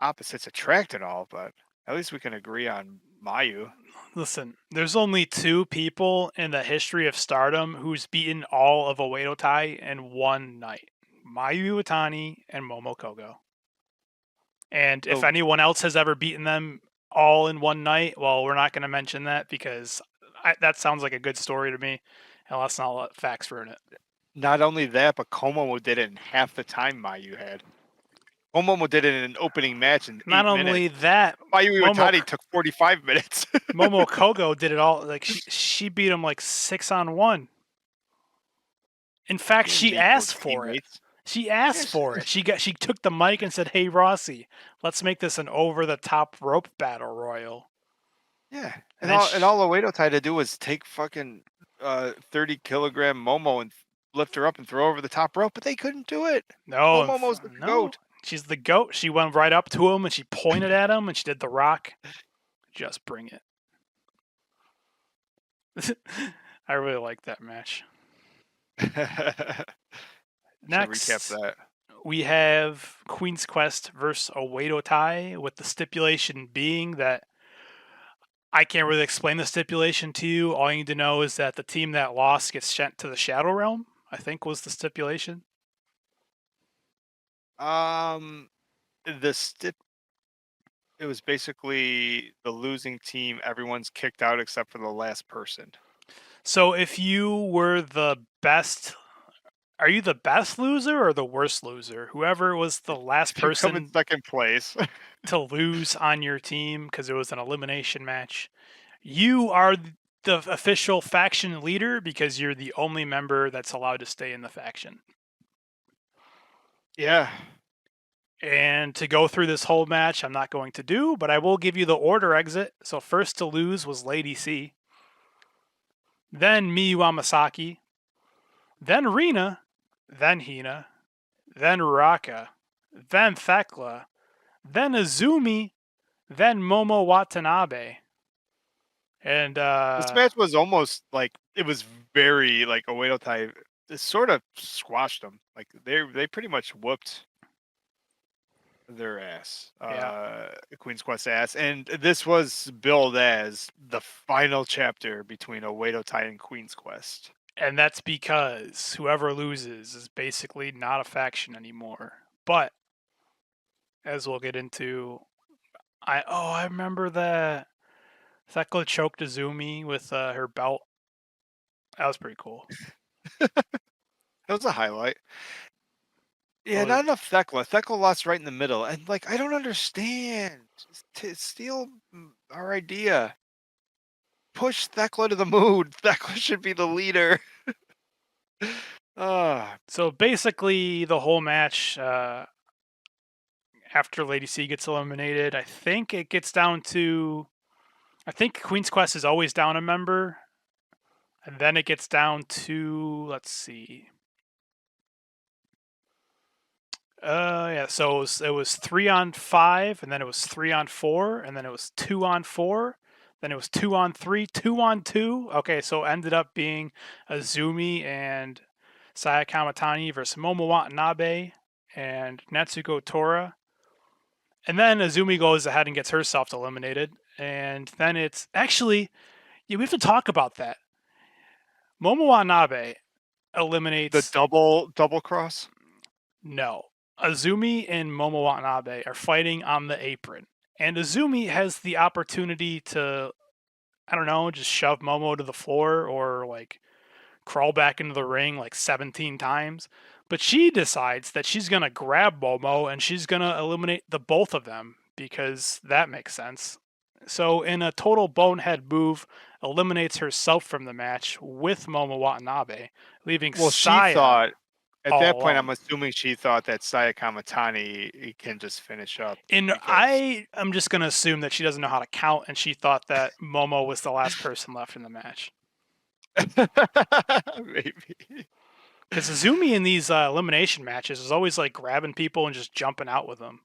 opposites attract and all, but at least we can agree on Mayu. Listen, there's only 2 people in the history of Stardom who's beaten all of Oedo Tai in one night. Mayu Iwatani and Momo Kogo. And if Oh. anyone else has ever beaten them all in one night, well, we're not going to mention that because that sounds like a good story to me. And let's not let facts ruin it. Not only that, but Komomo did it in half the time Mayu had. Komomo did it in an opening match in Not 8 only minutes. that, Mayu Iwatani took 45 minutes. Momo Kogo did it all. Like she beat him like 6-on-1. In fact, she asked for it. She asked for it. She took the mic and said, "Hey Rossi, let's make this an over-the-top rope battle royal." Yeah, And and then all Oedo had to do was take fucking 30-kilogram Momo and lift her up and throw over the top rope, but they couldn't do it. No, Momo's the no. goat. She's the goat. She went right up to him and she pointed at him and she did the rock. Just bring it. I really like that match. Next, recap that. we have Queen's Quest versus Oedo Tai, with the stipulation being that I can't really explain the stipulation to you. All you need to know is that the team that lost gets sent to the Shadow Realm, I think was the stipulation. It was basically the losing team. Everyone's kicked out except for the last person. So if you were the best, are you the best loser or the worst loser? Whoever was the last You come in person second place. to lose on your team because it was an elimination match, you are the official faction leader because you're the only member that's allowed to stay in the faction. Yeah. And to go through this whole match, I'm not going to do, but I will give you the order exit. So first to lose was Lady C. Then Miyu Amasaki. then Rina, then Hina, then Raka, then Thekla, then Azumi, then Momo Watanabe. And This match was almost like it was very like Oedo Tai. It sort of squashed them. Like they pretty much whooped their ass, Queen's Quest ass, and this was billed as the final chapter between Oedo Tai and Queen's Quest. And that's because whoever loses is basically not a faction anymore. But as we'll get into, I remember that Thekla choked Azumi with her belt. That was pretty cool. That was a highlight. Yeah, not enough Thekla. Thekla lost right in the middle, and like I don't understand. Steal our idea. Push Thekla to the moon. Thekla should be the leader. So basically, the whole match, after Lady C gets eliminated, I think it gets down to, I think Queen's Quest is always down a member, and then it gets down to, let's see. So it was 3-on-5, and then it was 3-on-4, and then it was 2-on-4, then it was 2-on-3, 2-on-2. Okay, so it ended up being Azumi and Saya Kamatani versus Momo Watanabe and Natsuko Tora. And then Azumi goes ahead and gets herself eliminated. And then it's actually, we have to talk about that. Momo Watanabe eliminates the double cross. No. Azumi and Momo Watanabe are fighting on the apron. And Azumi has the opportunity to, I don't know, just shove Momo to the floor or like crawl back into the ring like 17 times. But she decides that she's going to grab Momo and she's going to eliminate the both of them because that makes sense. So in a total bonehead move, eliminates herself from the match with Momo Watanabe, leaving Saya. She thought at that point, alone. I'm assuming she thought that Saya Kamatani can just finish up. And I'm just going to assume that she doesn't know how to count, and she thought that Momo was the last person left in the match. Maybe. Because Azumi in these elimination matches is always like grabbing people and just jumping out with them.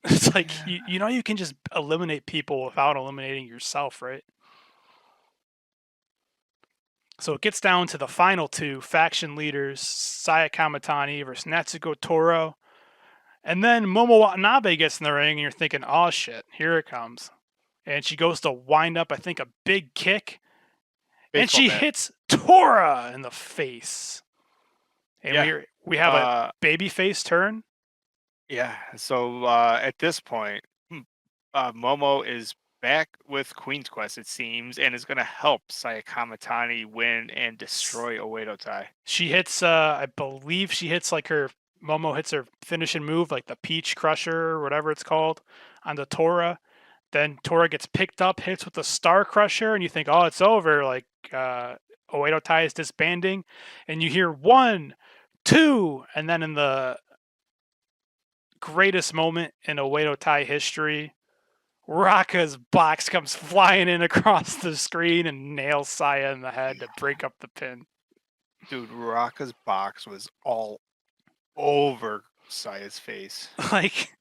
It's like, you know, you can just eliminate people without eliminating yourself, right? So it gets down to the final two faction leaders, Saya Kamatani versus Natsuko Toro. And then Momo Watanabe gets in the ring, and you're thinking, oh shit, here it comes. And she goes to wind up, I think, a big kick. And she hits Tora in the face. And we have a babyface turn. Yeah. So at this point, Momo is back with Queen's Quest, it seems, and is going to help Saya Kamatani win and destroy Oedo Tai. She hits, I believe she hits like Momo hits her finishing move, like the Peach Crusher or whatever it's called, on the Tora. Then Tora gets picked up, hits with the Star Crusher, and you think, oh, it's over. Like, Oedo Tai is disbanding. And you hear 1, 2, and then in the greatest moment in Oedo Tai history, Raka's box comes flying in across the screen and nails Saya in the head to break up the pin. Dude, Raka's box was all over Saya's face. Like,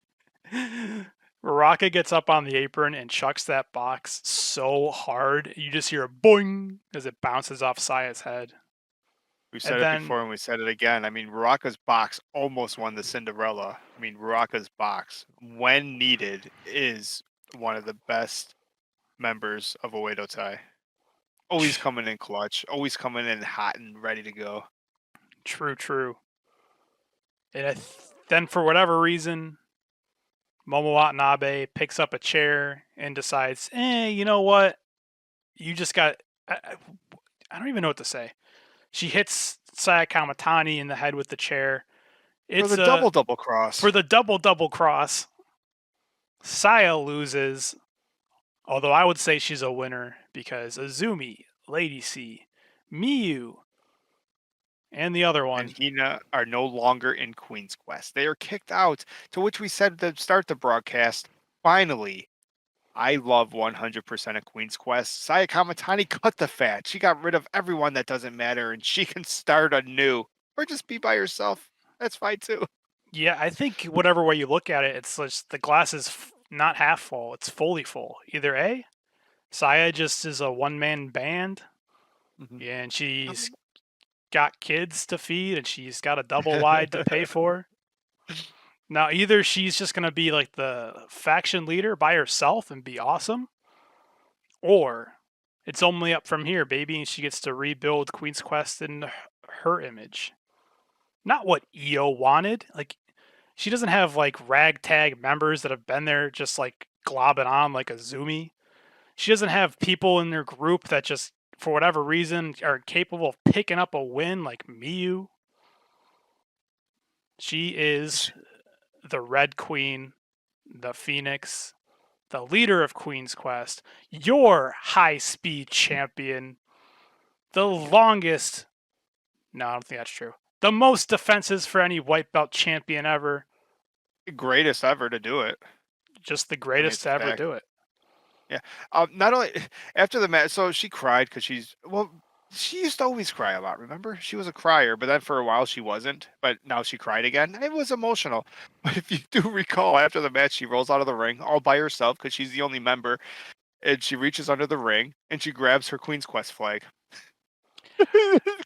Raka gets up on the apron and chucks that box so hard, you just hear a boing as it bounces off Saya's head. We said it before and we said it again. I mean, Raka's box almost won the Cinderella. I mean, Raka's box, when needed, is one of the best members of Oedo Tai. Always coming in clutch, always coming in hot and ready to go. True. And then for whatever reason, Momo Watanabe picks up a chair and decides, you know what? You just got... I don't even know what to say. She hits Saya Kamatani in the head with the chair. It's for the double cross. For the double cross. Saya loses, although I would say she's a winner because Azumi, Lady C, Miyu, and the other one, and Hina are no longer in Queen's Quest. They are kicked out, to which we said to start the broadcast, finally, I love 100% of Queen's Quest. Saya Kamatani cut the fat. She got rid of everyone that doesn't matter, and she can start anew or just be by herself. That's fine too. Yeah, I think whatever way you look at it, it's just the glass is not half full; it's fully full. Either A, Saya just is a one-man band, and she's got kids to feed, and she's got a double wide to pay for. Now, either she's just gonna be like the faction leader by herself and be awesome, or it's only up from here, baby, and she gets to rebuild Queen's Quest in her image. Not what EO wanted. Like, she doesn't have like ragtag members that have been there just like globbing on like a zoomie. She doesn't have people in their group that just, for whatever reason, are capable of picking up a win like Miyu. She is the Red Queen, the Phoenix, the leader of Queen's Quest, your high-speed champion, the longest... No, I don't think that's true. The most defenses for any white belt champion ever. Greatest ever to do it. Just the greatest it's to ever fact. do it. Yeah. Not only after the match, so she cried because she used to always cry a lot. Remember, she was a crier, but then for a while she wasn't. But now she cried again. It was emotional. But if you do recall, after the match, she rolls out of the ring all by herself because she's the only member, and she reaches under the ring and she grabs her Queen's Quest flag.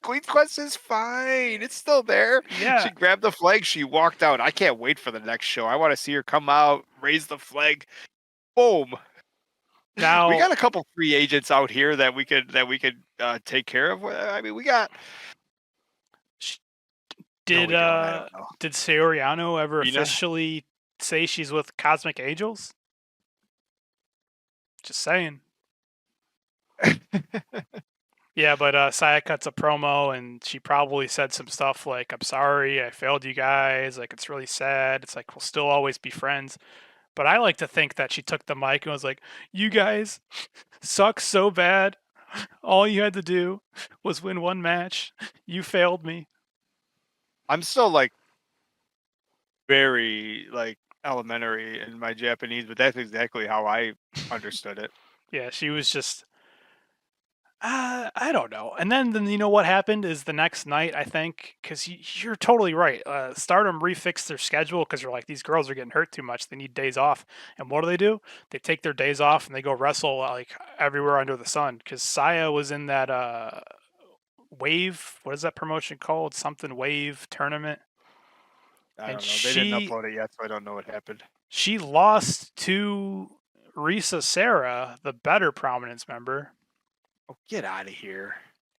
Queen's Quest is fine. It's still there. Yeah. She grabbed the flag. She walked out. I can't wait for the next show. I want to see her come out, raise the flag. Boom. Now We got a couple free agents out here that we could take care of. I mean, we got. did we don't. I don't know. did Sayoriano ever Rina? officially say she's with Cosmic Angels? Just saying. Yeah, but Saya cuts a promo and she probably said some stuff like, "I'm sorry, I failed you guys. Like, it's really sad. It's like we'll still always be friends." But I like to think that she took the mic and was like, "You guys suck so bad. All you had to do was win one match. You failed me." I'm still like very like elementary in my Japanese, but that's exactly how I understood it. Yeah, she was just I don't know. And then you know what happened is the next night, I think, because you're totally right. Stardom refixed their schedule because they're like, these girls are getting hurt too much. They need days off. And what do? They take their days off and they go wrestle like everywhere under the sun. Because Saya was in that Wave, what is that promotion called? Something Wave tournament. I And don't know. They didn't upload it yet, so I don't know what happened. She lost to Risa Sarah, the better prominence member. Oh, get out of here.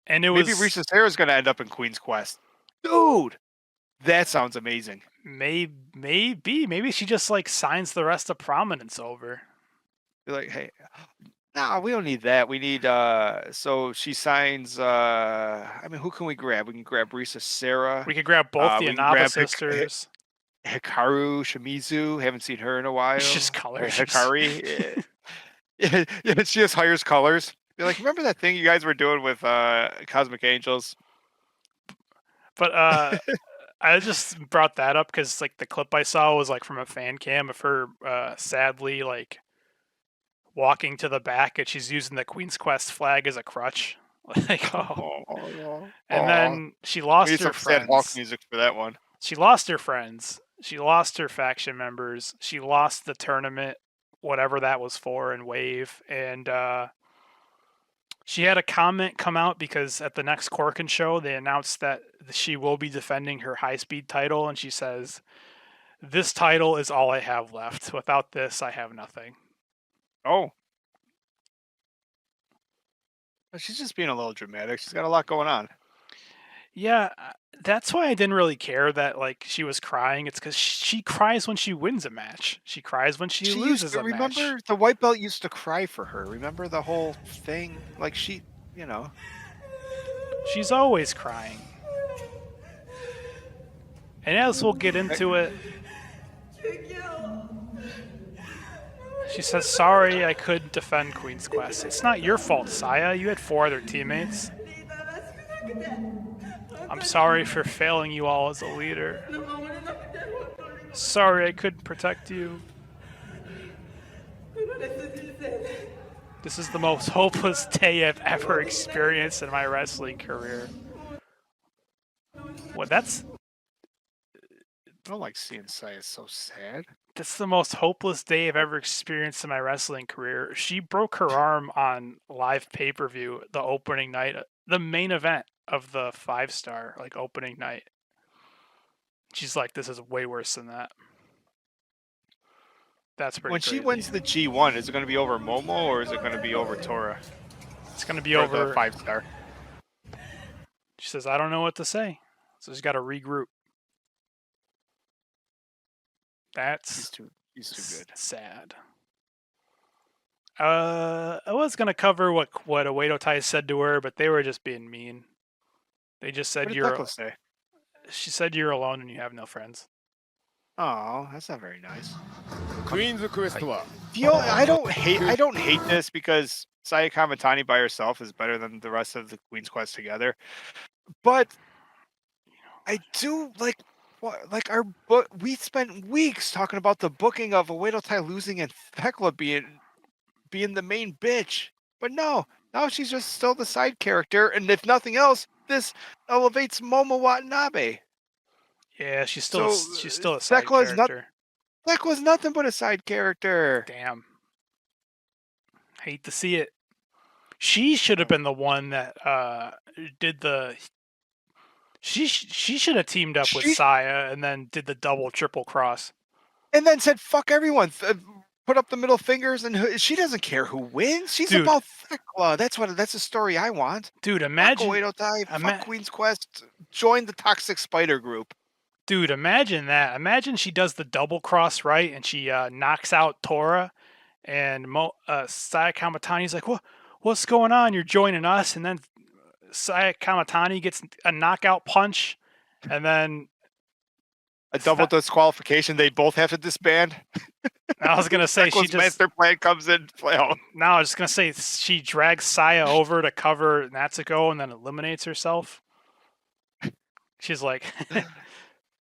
And it Maybe was Risa Sarah's going to end up in Queen's Quest. Dude, that sounds amazing. maybe she just like signs the rest of prominence over. Be like, hey, nah, we don't need that. We need, so she signs, I mean, who can we grab? We can grab Risa Sarah. We could grab both the we can Inaba grab sisters. Hikaru Shimizu. Haven't seen her in a while. It's just colors. Hikari. Yeah, she just hires colors. Be like, remember that thing you guys were doing with Cosmic Angels? But I just brought that up because like the clip I saw was like from a fan cam of her sadly like walking to the back and she's using the Queen's Quest flag as a crutch. Like, and then she lost we need her some sad friends. Hawk music for that one. She lost her friends. She lost her faction members. She lost the tournament, whatever that was for, in Wave. And she had a comment come out because at the next Corkin show, they announced that she will be defending her high-speed title. And she says, "This title is all I have left. Without this, I have nothing." Oh. She's just being a little dramatic. She's got a lot going on. Yeah, that's why I didn't really care that like she was crying. It's because she cries when she wins a match. She cries when she loses a match. Remember, the white belt used to cry for her. Remember the whole thing? Like she, you know. She's always crying. And as we'll get into it, she says, "Sorry, I couldn't defend Queen's Quest. It's not your fault, Saya. You had 4 other teammates. I'm sorry for failing you all as a leader. Sorry I couldn't protect you." This is the most hopeless day I've ever experienced in my wrestling career. What? That's I don't like seeing Saya so sad. the most hopeless day I've ever experienced in my wrestling career. She broke her arm on live pay-per-view the opening night, the main event of the 5-star like opening night. She's like, this is way worse than that. That's pretty When crazy. she wins the G1, is it going to be over Momo or is it going to be over Tora? It's going to be Or over the 5-star. She says, I don't know what to say. So she's got to regroup. That's He's too good. sad. I was going to cover what Oedo Tai said to her, but they were just being mean. They just said What did you're. Thekla say? She said you're alone and you have no friends. Oh, that's not very nice. クイーンズクエストは I don't hate this because Saya Kamatani by herself is better than the rest of the Queen's Quest together. But I do like our book. We spent weeks talking about the booking of Oedo Tai losing and Thekla being the main bitch. But no, now she's just still the side character, and if nothing else, this elevates Momo Watanabe. Yeah, she's still a side Thekla's character. Thekla's nothing but a side character. Damn. Hate to see it. She should have been the one that did the. She should have teamed up with Saya and then did the double triple cross. And then said fuck everyone. Put up the middle fingers, and she doesn't care who wins. She's Dude. about Thekla. That's the story I want. Dude, imagine. Fuck Oedo Tai, fuck Queen's Quest. Join the Toxic Spider group. Dude, imagine that. Imagine she does the double cross right and she knocks out Tora, and Saya Kamatani's like, what's going on? You're joining us, and then Saya Kamatani gets a knockout punch, and then A double disqualification. They both have to disband. I was gonna say she just master plan comes in play. No, I was just gonna say she drags Saya over to cover Natsuko and then eliminates herself. She's like,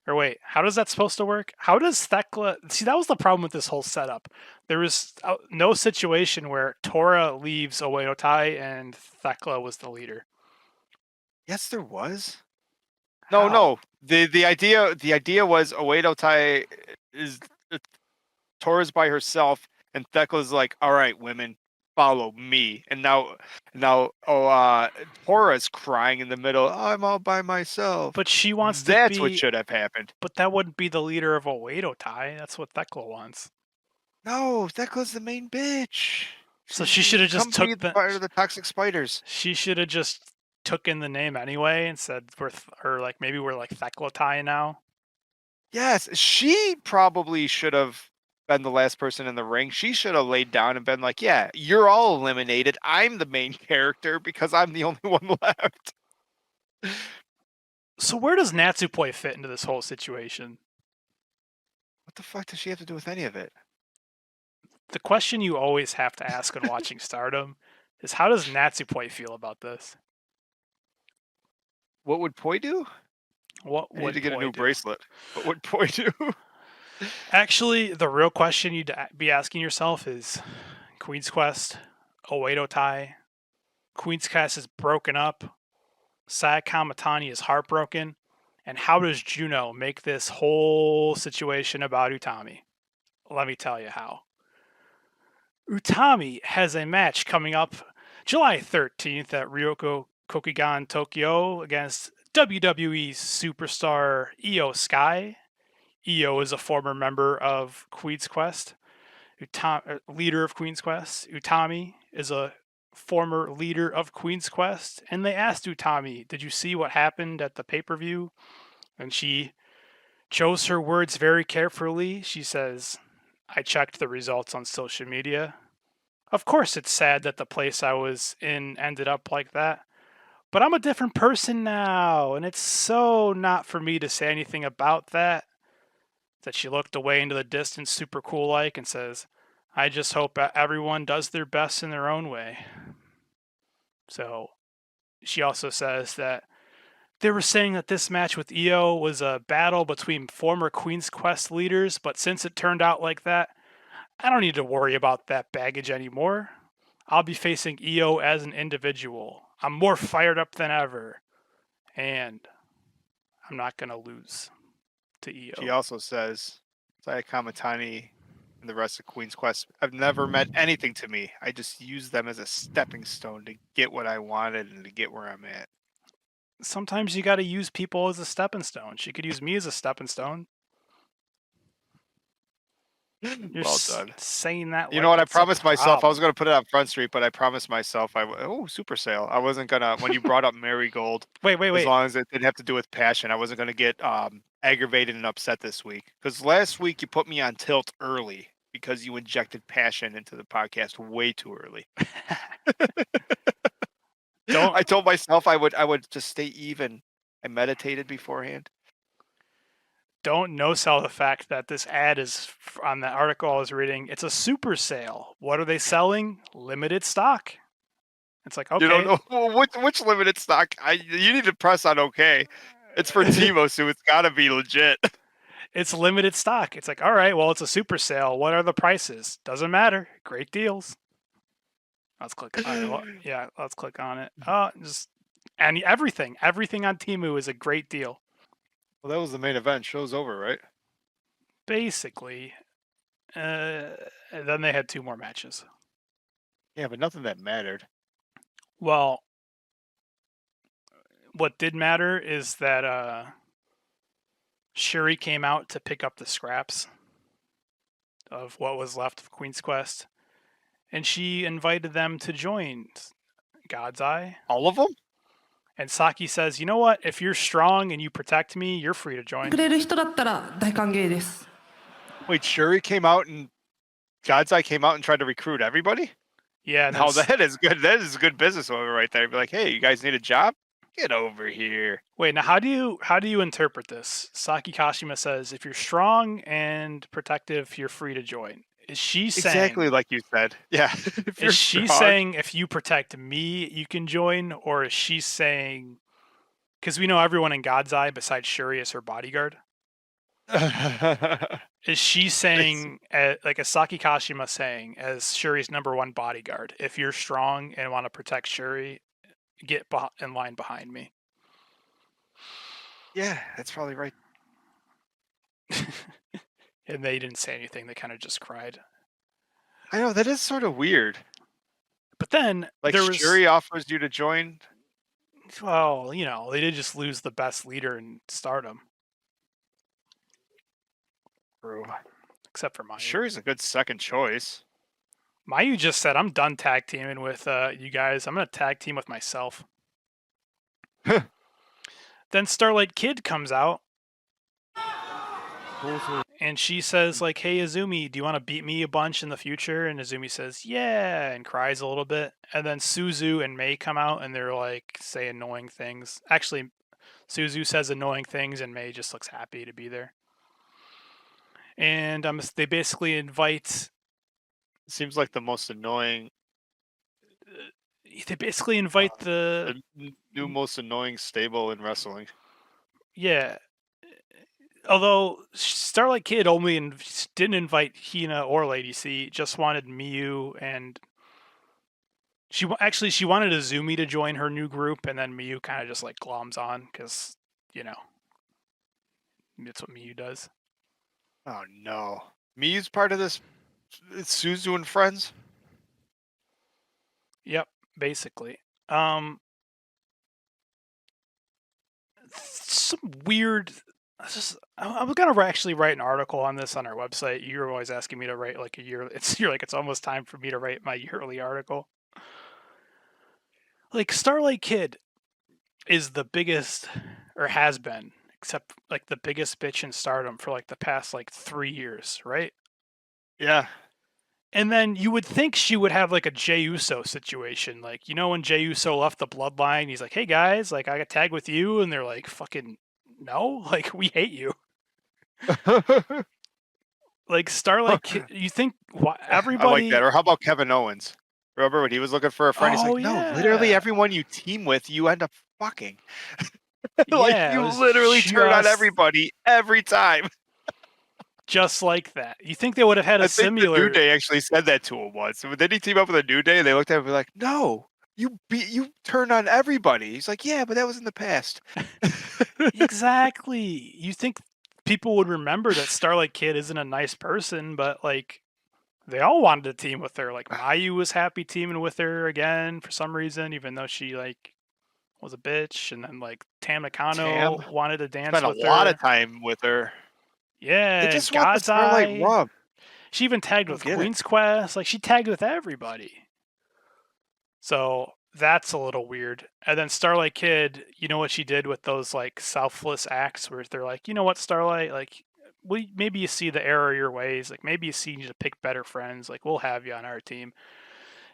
or wait, how does that supposed to work? How does Thekla? See, that was the problem with this whole setup. There was no situation where Tora leaves Oedo Tai and Thekla was the leader. Yes, there was. How? No. The idea was Oedo Tai is Tora's by herself, and Thekla's like, all right, women, follow me. And now Tora's crying in the middle. I'm all by myself. But she wants to That's be. what should have happened. But that wouldn't be the leader of Oedo Tai. That's what Thekla wants. No, Thekla's the main bitch. So she should have just Come be took part of the Toxic Spiders. She should have just took in the name anyway and said maybe we're like Thekla Tai now. Yes, she probably should have been the last person in the ring. She should have laid down and been like, yeah, you're all eliminated. I'm the main character because I'm the only one left. So where does Natsupoi fit into this whole situation? What the fuck does she have to do with any of it? The question you always have to ask when watching Stardom is how does Natsupoi feel about this? What would Poi do? What I need would to get a Poi new do? bracelet. What would Poi do? Actually, the real question you'd be asking yourself is Queen's Quest, Oedo Tai, Queen's Quest is broken up, Saya Kamatani is heartbroken, and how does Juno make this whole situation about Utami? Let me tell you how. Utami has a match coming up July 13th at Ryoko Kokugan Tokyo against WWE superstar Io Sky. Io is a former member of Queen's Quest, leader of Queen's Quest. Utami is a former leader of Queen's Quest. And they asked Utami, did you see what happened at the pay-per-view? And she chose her words very carefully. She says, I checked the results on social media. Of course it's sad that the place I was in ended up like that. But I'm a different person now, and it's so not for me to say anything about that. That she looked away into the distance, super cool like, and says, I just hope everyone does their best in their own way. So she also says that they were saying that this match with Io was a battle between former Queen's Quest leaders, but since it turned out like that, I don't need to worry about that baggage anymore. I'll be facing Io as an individual. I'm more fired up than ever. And I'm not going to lose to Io. She also says, Saya Kamatani and the rest of Queen's Quest have never meant anything to me. I just used them as a stepping stone to get what I wanted and to get where I'm at. Sometimes you got to use people as a stepping stone. She could use me as a stepping stone. You're Well done. saying that. You like know what? I it's a promised myself I was problem. going to put it on Front Street, but I promised myself super sale. I wasn't gonna when you brought up Marigold. Wait. As long as it didn't have to do with passion, I wasn't gonna get aggravated and upset this week. Because last week you put me on tilt early because you injected passion into the podcast way too early. Don't- I told myself I would just stay even. I meditated beforehand. Don't no sell the fact that this ad is on the article I was reading. It's a super sale. What are they selling? Limited stock. It's like, okay. You don't know well, which limited stock. You need to press on OK. It's for Timo, so it's got to be legit. It's limited stock. It's like, all right, well, it's a super sale. What are the prices? Doesn't matter. Great deals. Let's click. Let's click on it. Everything on Temu is a great deal. Well, that was the main event. Show's over, right? Basically. And then they had 2 more matches. Yeah, but nothing that mattered. Well, what did matter is that Shuri came out to pick up the scraps of what was left of Queen's Quest, and she invited them to join God's Eye. All of them? And Saki says, you know what? If you're strong and you protect me, you're free to join. くれる人だったら大歓迎です。 Wait, Shuri came out and God's Eye came out and tried to recruit everybody? Yeah. No, that is good. That is good business over right there. Be like, hey, you guys need a job? Get over here. Wait, now how do you interpret this? Saki Kashima says, if you're strong and protective, you're free to join. Is she saying Exactly like you said? Yeah. Is she saying if you protect me, you can join, or is she saying? Because we know everyone in God's Eye besides Shuri is her bodyguard. Is she saying, like a Saki Kashima saying, as Shuri's #1 bodyguard, if you're strong and want to protect Shuri, get in line behind me? Yeah, that's probably right. And they didn't say anything. They kind of just cried. I know, that is sort of weird. But then Like there was, Shuri offers you to join. well, they did just lose the best leader in Stardom, True. except for Mayu. Shuri's a good second choice. Mayu just said, I'm done tag teaming with you guys. I'm going to tag team with myself. Then Starlight Kid comes out. And she says, like, hey, Izumi, do you want to beat me a bunch in the future? And Izumi says, yeah, and cries a little bit. And then Suzu and Mei come out, and they're, like, say annoying things. Actually, Suzu says annoying things, and Mei just looks happy to be there. And they basically invite... Seems like the most annoying... They basically invite the new most annoying stable in wrestling. Yeah. Although Starlight Kid only didn't invite Hina or Lady C, just wanted Miyu, and she wanted Izumi to join her new group, and then Miyu kind of just like gloms on because that's what Miyu does. Oh no, Miyu's part of this. It's Suzu and friends. Yep, basically. Some weird. I was gonna actually write an article on this on our website. You're always asking me to write like a year. It's almost time for me to write my yearly article. Like Starlight Kid is the biggest, or has been, except like the biggest bitch in Stardom for like the past like 3 years, right? Yeah. And then you would think she would have like a Jey Uso situation, like when Jey Uso left the Bloodline, he's like, "Hey guys, like I got tagged with you," and they're like, "Fucking no, like we hate you." Like Starlight Kid, you think everybody? I like that. Or how about Kevin Owens? Remember when he was looking for a friend? He's like, "No, literally everyone you team with, you end up fucking." Like you literally turn on everybody every time. Just like that. You think they would have had a I think the similar? New Day actually said that to him once. But then he teamed up with a New Day, and they looked at him and were like, "No, you turned on everybody." He's like, "Yeah, but that was in the past." Exactly. You think people would remember that Starlight Kid isn't a nice person, but like they all wanted to team with her. Like Mayu was happy teaming with her again for some reason, even though she like was a bitch, and then like Tam Tam Nakano wanted to dance spent a with lot her. of time with her. They Yeah, just want the God's Starlight Eye. rub. She even tagged I don't with get it. Queen's Quest. Like she tagged with everybody. So that's a little weird. And then Starlight Kid, you know what she did with those like selfless acts where they're like, you know what, Starlight, like maybe you see the error of your ways. Like maybe you see you need to pick better friends. Like we'll have you on our team.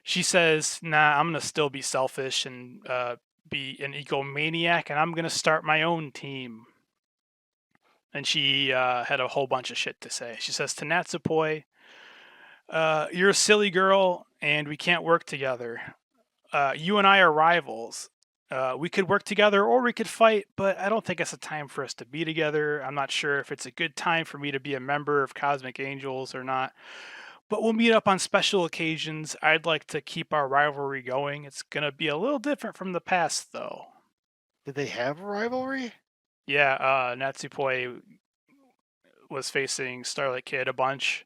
She says, nah, I'm gonna still be selfish and be an egomaniac, and I'm gonna start my own team. And she had a whole bunch of shit to say. She says to Natsupoi, you're a silly girl, and we can't work together. You and I are rivals. We could work together or we could fight, but I don't think it's a time for us to be together. I'm not sure if it's a good time for me to be a member of Cosmic Angels or not. But we'll meet up on special occasions. I'd like to keep our rivalry going. It's going to be a little different from the past, though. Did they have a rivalry? Yeah, Natsupoi was facing Starlight Kid a bunch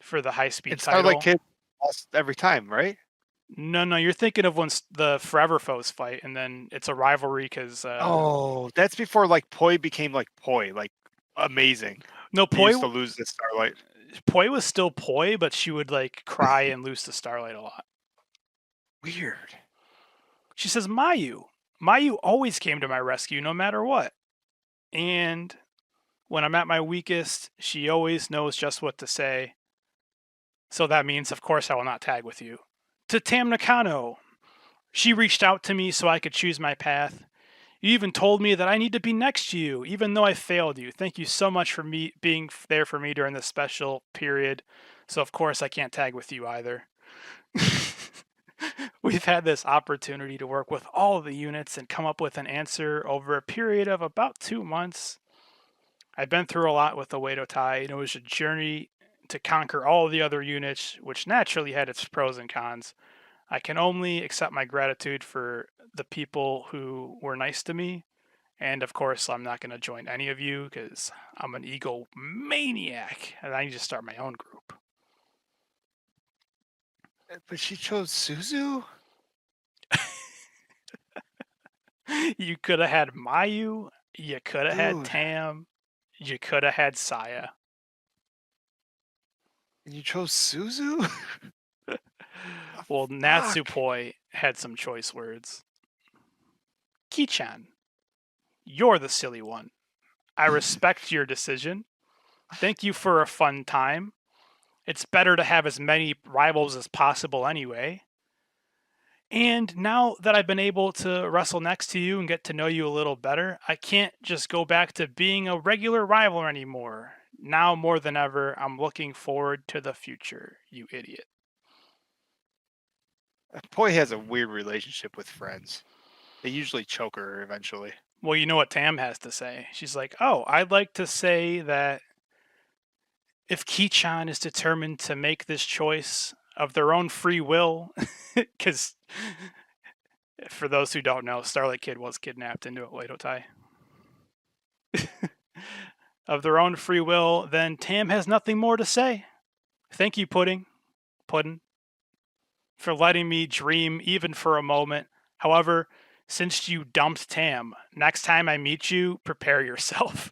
for the high speed And title. Starlight Kid lost every time, right? No, you're thinking of when the Forever Foes fight, and then it's a rivalry because. Oh, that's before like Poi became like Poi, like amazing. No, He used to lose to Starlight. Poi was still Poi, but she would like cry and lose to Starlight a lot. Weird. She says, Mayu always came to my rescue no matter what. And when I'm at my weakest, she always knows just what to say. So that means, of course, I will not tag with you. To Tam Nakano, she reached out to me so I could choose my path. You even told me that I need to be next to you, even though I failed you. Thank you so much for me being there for me during this special period. So of course I can't tag with you either. We've had this opportunity to work with all the units and come up with an answer over a period of about 2 months. I've been through a lot with the Wado Tai, and it was a journey to conquer all the other units, which naturally had its pros and cons. I can only accept my gratitude for the people who were nice to me. And of course, I'm not going to join any of you because I'm an egomaniac and I need to start my own group. But she chose Suzu? You could have had Mayu. You could have had Dude. Tam. You could have had Saya. And you chose Suzu? Well, Natsupoi had some choice words. Kichan, you're the silly one. I respect your decision. Thank you for a fun time. It's better to have as many rivals as possible anyway. And now that I've been able to wrestle next to you and get to know you a little better, I can't just go back to being a regular rival anymore. Now more than ever, I'm looking forward to the future, you idiot. Poi has a weird relationship with friends. They usually choke her eventually. Well, you know what Tam has to say. She's like, oh, I'd like to say that if Kichan is determined to make this choice of their own free will, because for those who don't know, Starlight Kid was kidnapped into a Wado Tai. Of their own free will, then Tam has nothing more to say. Thank you, Puddin, for letting me dream even for a moment. However, since you dumped Tam, next time I meet you, prepare yourself.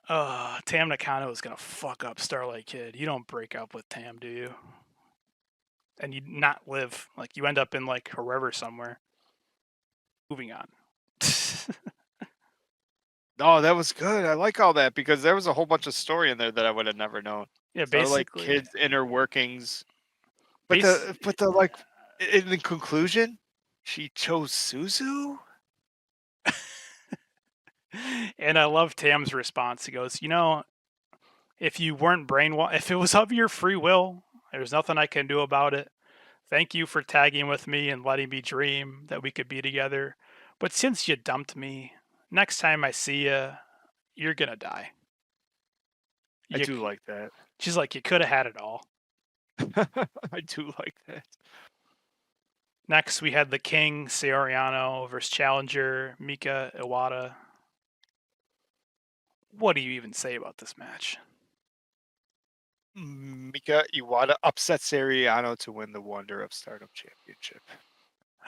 Tam Nakano is gonna fuck up Starlight Kid. You don't break up with Tam, do you? And you not live. Like, you end up in, like, a river somewhere. Moving on. Oh, that was good. I like all that because there was a whole bunch of story in there that I would have never known. Yeah, Starlight basically. Kid's inner workings. But the like in the conclusion, she chose Suzu? And I love Tam's response. He goes, you know, if you weren't brainwashed, if it was of your free will, there's nothing I can do about it. Thank you for tagging with me and letting me dream that we could be together. But since you dumped me, next time I see you, you're gonna die. I do like that. She's like, you could have had it all. I do like that. Next, we had the King, Soriano versus Challenger, Mika Iwata. What do you even say about this match? Mika Iwata upsets Sariano to win the Wonder of Stardom Championship.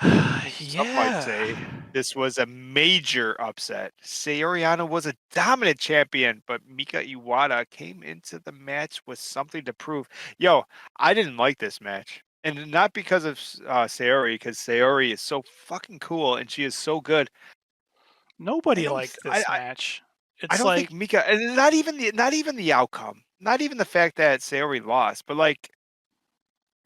Some might say this was a major upset. Sariano was a dominant champion, but Mika Iwata came into the match with something to prove. Yo, I didn't like this match. And not because of Sayori, because Sayori is so fucking cool and she is so good. Nobody liked this match. I don't think Mika, and not even the outcome, not even the fact that Sayori lost, but like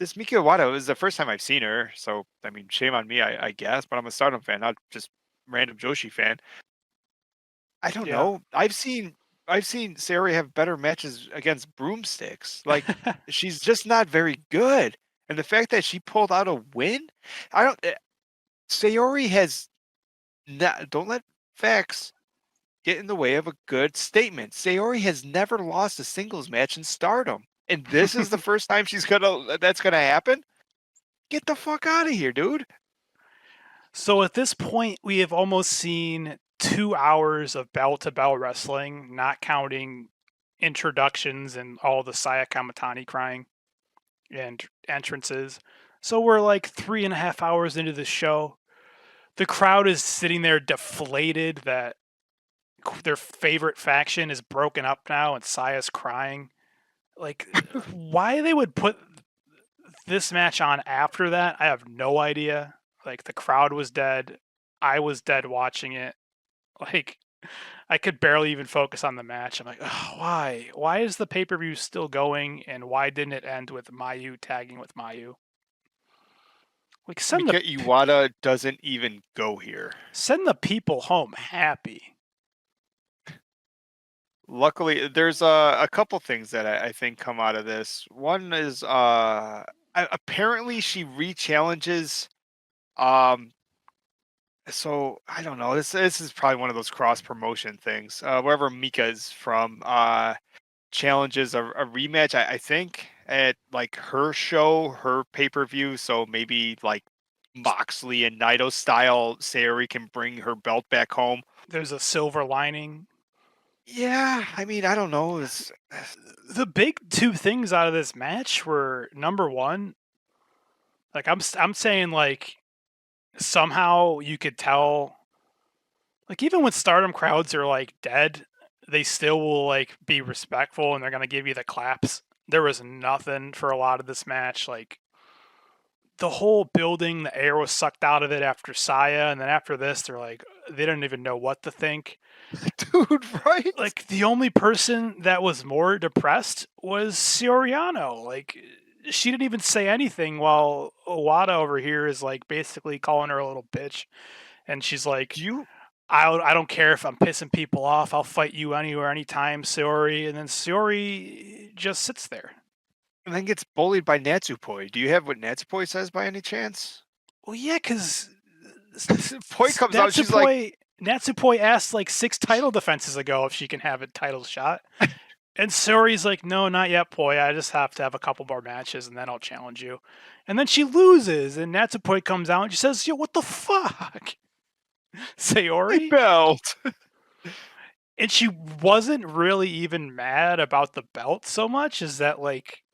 this Mika Iwata was the first time I've seen her. So I mean, shame on me, I guess. But I'm a Stardom fan, not just random Joshi fan. I don't know. I've seen Sayori have better matches against broomsticks. Like she's just not very good. And the fact that she pulled out a win, Sayori has not. Don't let facts get in the way of a good statement. Sayori has never lost a singles match in Stardom, and this is the first time that's gonna happen. Get the fuck out of here, dude. So at this point, we have almost seen 2 hours of bell-to-bell wrestling, not counting introductions and all the Saya Kamatani crying and entrances. So we're like 3.5 hours into the show. The crowd is sitting there deflated that their favorite faction is broken up now and Saya's crying. Like, why they would put this match on after that, I have no idea. Like, the crowd was dead. I was dead watching it. Like, I could barely even focus on the match. I'm like, oh, why? Why is the pay-per-view still going, and why didn't it end with Mayu tagging with Mayu? Like, Mika Iwata doesn't even go here. Send the people home happy. Luckily, there's a couple things that I think come out of this. One is apparently she re-challenges. So I don't know. This is probably one of those cross promotion things. Wherever Mika is from, challenges a rematch. I think at like her show, her pay-per-view. So maybe like Moxley and Naito style, Sayori can bring her belt back home. There's a silver lining. Yeah, I mean, I don't know. The big two things out of this match were, number one, like I'm saying, like somehow you could tell, like even when Stardom crowds are like dead, they still will like be respectful and they're gonna give you the claps. There was nothing for a lot of this match. Like the whole building, the air was sucked out of it after Saya, and then after this, they're like, they don't even know what to think. Dude, right? Like the only person that was more depressed was Soriano. Like she didn't even say anything, while Iwata over here is like basically calling her a little bitch, and she's like, I don't care if I'm pissing people off. I'll fight you anywhere, anytime, Sayori. And then Sayori just sits there. And then gets bullied by Natsupoi. Do you have what Natsupoi says by any chance? Well, yeah, because Poi comes out, she's like... Natsupoi asked like 6 title defenses ago if she can have a title shot. And Sayori's like, no, not yet, Poi. I just have to have a couple more matches and then I'll challenge you. And then she loses, and Natsupoi comes out and she says, yo, what the fuck? Sayori? Belt. And she wasn't really even mad about the belt so much as that, like,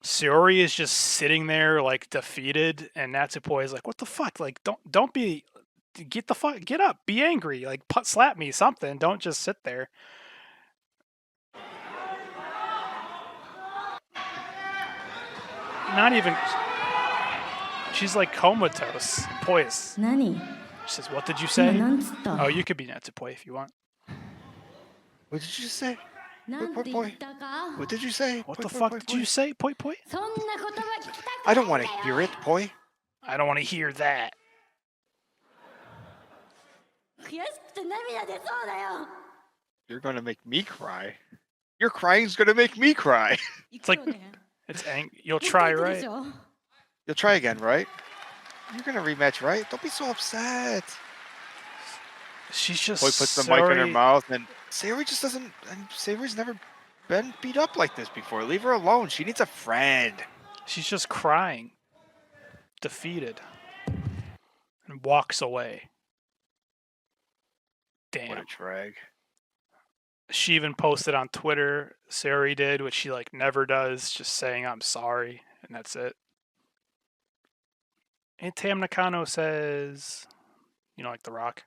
Sayori is just sitting there, like, defeated, and Natsupoi is like, what the fuck? Like, don't be... Get up, be angry, like slap me, something. Don't just sit there. Not even. She's like comatose, poised. She says, "What did you say?" Oh, you could be Natsupoi if you want. What did you say? Poi. What did you say? What the fuck did you say, Poi? I don't want to hear it, Poi. I don't want to hear that. You're going to make me cry. Your crying's going to make me cry. It's like, you'll try, right? You'll try again, right? You're going to rematch, right? Don't be so upset. She's just... Poi puts the mic in her mouth, and Sayori just doesn't... Sayori's never been beat up like this before. Leave her alone. She needs a friend. She's just crying, defeated, and walks away. What a Damn. drag. She even posted on Twitter, Sari did, which she like never does, just saying I'm sorry, and that's it. And Tam Nakano says, like The Rock.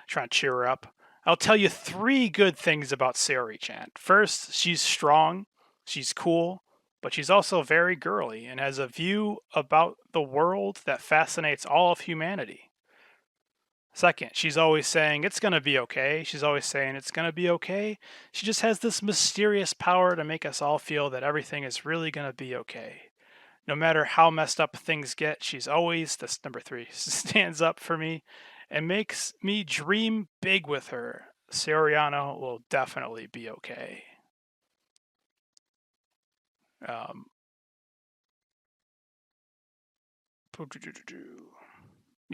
Trying to cheer her up. I'll tell you 3 good things about Sari-chan. First, she's strong, she's cool, but she's also very girly and has a view about the world that fascinates all of humanity. Second, she's always saying it's going to be okay. She's always saying it's going to be okay. She just has this mysterious power to make us all feel that everything is really going to be okay. No matter how messed up things get, she's always, that's number 3, stands up for me and makes me dream big with her. Soriano will definitely be okay.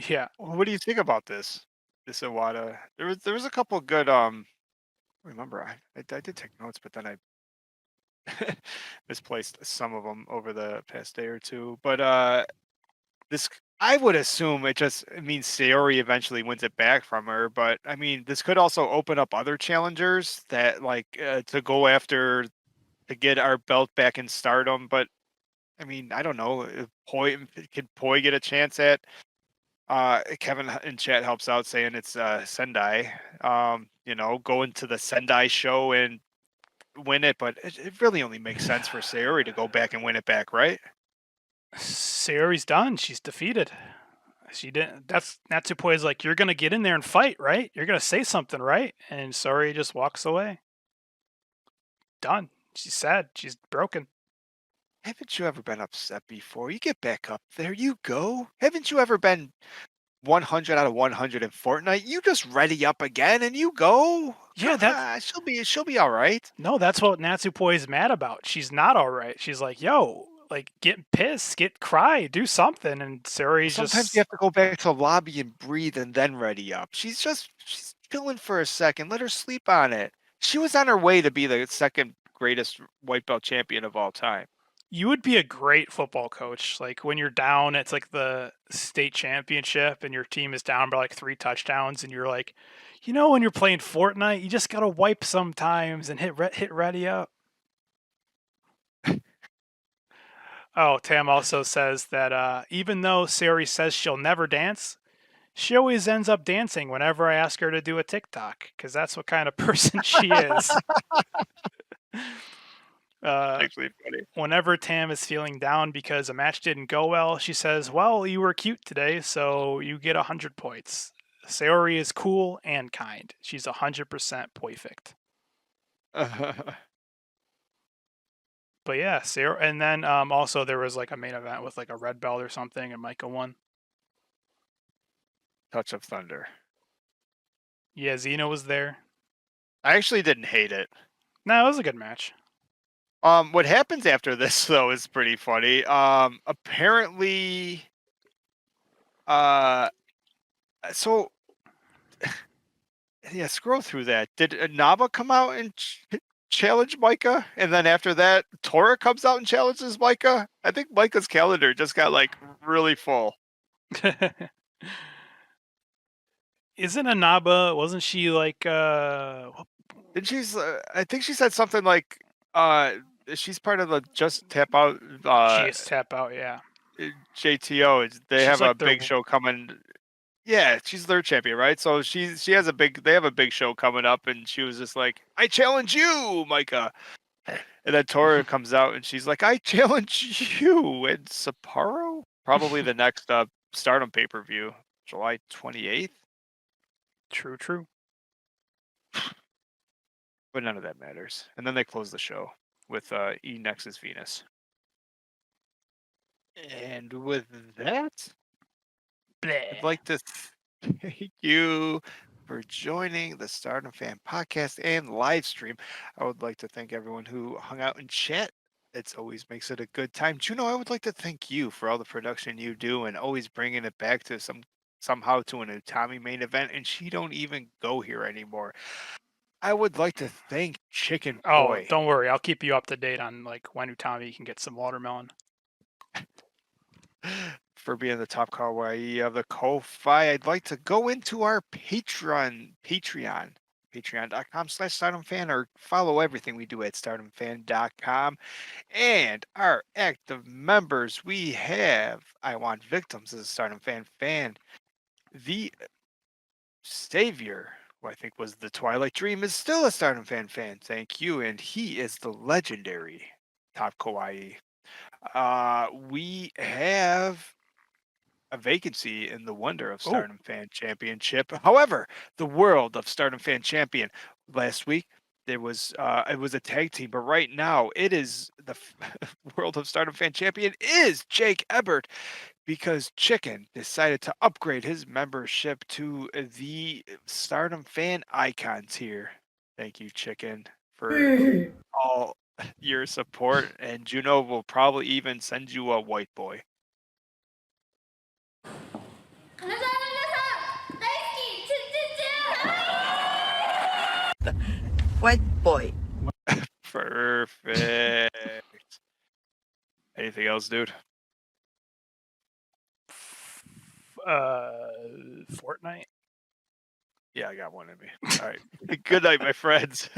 Yeah. What do you think about this Iwata? There was a couple good remember I did take notes, but then I misplaced some of them over the past day or two. But this I would assume it means Sayori eventually wins it back from her. But I mean, this could also open up other challengers that to go after to get our belt back in Stardom. But I mean, I don't know. Could Poi get a chance at? Kevin in chat helps out saying it's Sendai. Go into the Sendai show and win it, but it really only makes sense for Sayori to go back and win it back, right? Sayori's done. She's defeated. She didn't. That's Natsupoi's like, you're gonna get in there and fight, right? You're gonna say something, right? And Sayori just walks away. Done. She's sad. She's broken. Haven't you ever been upset before? You get back up there, you go. Haven't you ever been 100 out of 100 in Fortnite? You just ready up again and you go. Yeah, she'll be all right. No, that's what Natsupoi is mad about. She's not all right. She's like, yo, like, get pissed, cry, do something. And Sayori's Sometimes you have to go back to the lobby and breathe and then ready up. She's chilling for a second. Let her sleep on it. She was on her way to be the second greatest white belt champion of all time. You would be a great football coach. Like when you're down, it's like the state championship and your team is down by like 3 touchdowns and you're like, when you're playing Fortnite, you just got to wipe sometimes and hit ready up. Oh, Tam also says that even though Sayori says she'll never dance, she always ends up dancing whenever I ask her to do a TikTok because that's what kind of person she is. Actually funny. Whenever Tam is feeling down because a match didn't go well, she says, well, you were cute today, so you get 100 points. Sayori is cool and kind. She's 100% perfect. But yeah, Sayori, and then also there was like a main event with like a red belt or something, and Micah won. Touch of Thunder. Yeah, Xena was there. I actually didn't hate it. No, it was a good match. What happens after this though is pretty funny. Apparently, so yeah, scroll through that. Did Naba come out and challenge Micah, and then after that, Tora comes out and challenges Micah? I think Micah's calendar just got like really full. Isn't Anaba? Wasn't she like? And she's, I think she said something like, she's part of the Just Tap Out. Just Tap Out, yeah. JTO. They She's have like a big show coming. Yeah, she's their champion, right? So she has they have a big show coming up, and she was just like, I challenge you, Micah. And then Tora comes out and she's like, I challenge you. And Sapporo? Probably the next Stardom pay-per-view, July 28th. True. But none of that matters. And then they close the show with E Nexus Venus. And with that, I'd like to thank you for joining the Stardom Fan Podcast and live stream. I would like to thank everyone who hung out in chat. It always makes it a good time. Juno, I would like to thank you for all the production you do and always bringing it back to somehow to an Utami main event, and she don't even go here anymore. I would like to thank Chicken Oh, Boy don't worry. I'll keep you up to date on like when Utami can get some watermelon. for being the top kawaii of the Ko-Fi. I'd like to go into our patreon.com/StardomFan, or follow everything we do at StardomFan.com. And our active members, we have I Want Victims as a Stardom fan, the Savior, who I think was the Twilight Dream, is still a Stardom fan. Thank you. And he is the legendary top kawaii. We have a vacancy in the Wonder of Stardom Fan Championship. However, the World of Stardom Fan Champion last week, there was it was a tag team, but right now it is the World of Stardom Fan Champion is Jake Ebert, because Chicken decided to upgrade his membership to the Stardom Fan Icon tier. Thank you, Chicken, for all your support, and Juno will probably even send you a white boy. 金沢の皆さん大好きチュンチュンチュン White boy. Perfect. Anything else, dude? Fortnite. Yeah, I got one in me. All right. Good night, my friends.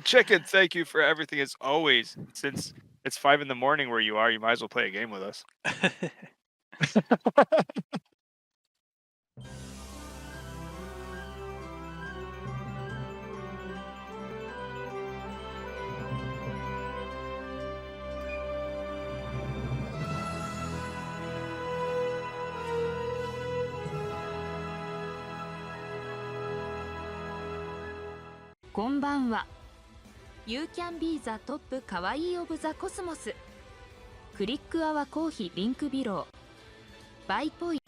Chicken, thank you for everything as always. Since it's 5 a.m. where you are, you might as well play a game with us. こんばんは。You can be the top かわいい of the cosmos。クリックアワコーヒーリンクビロー。バイポイ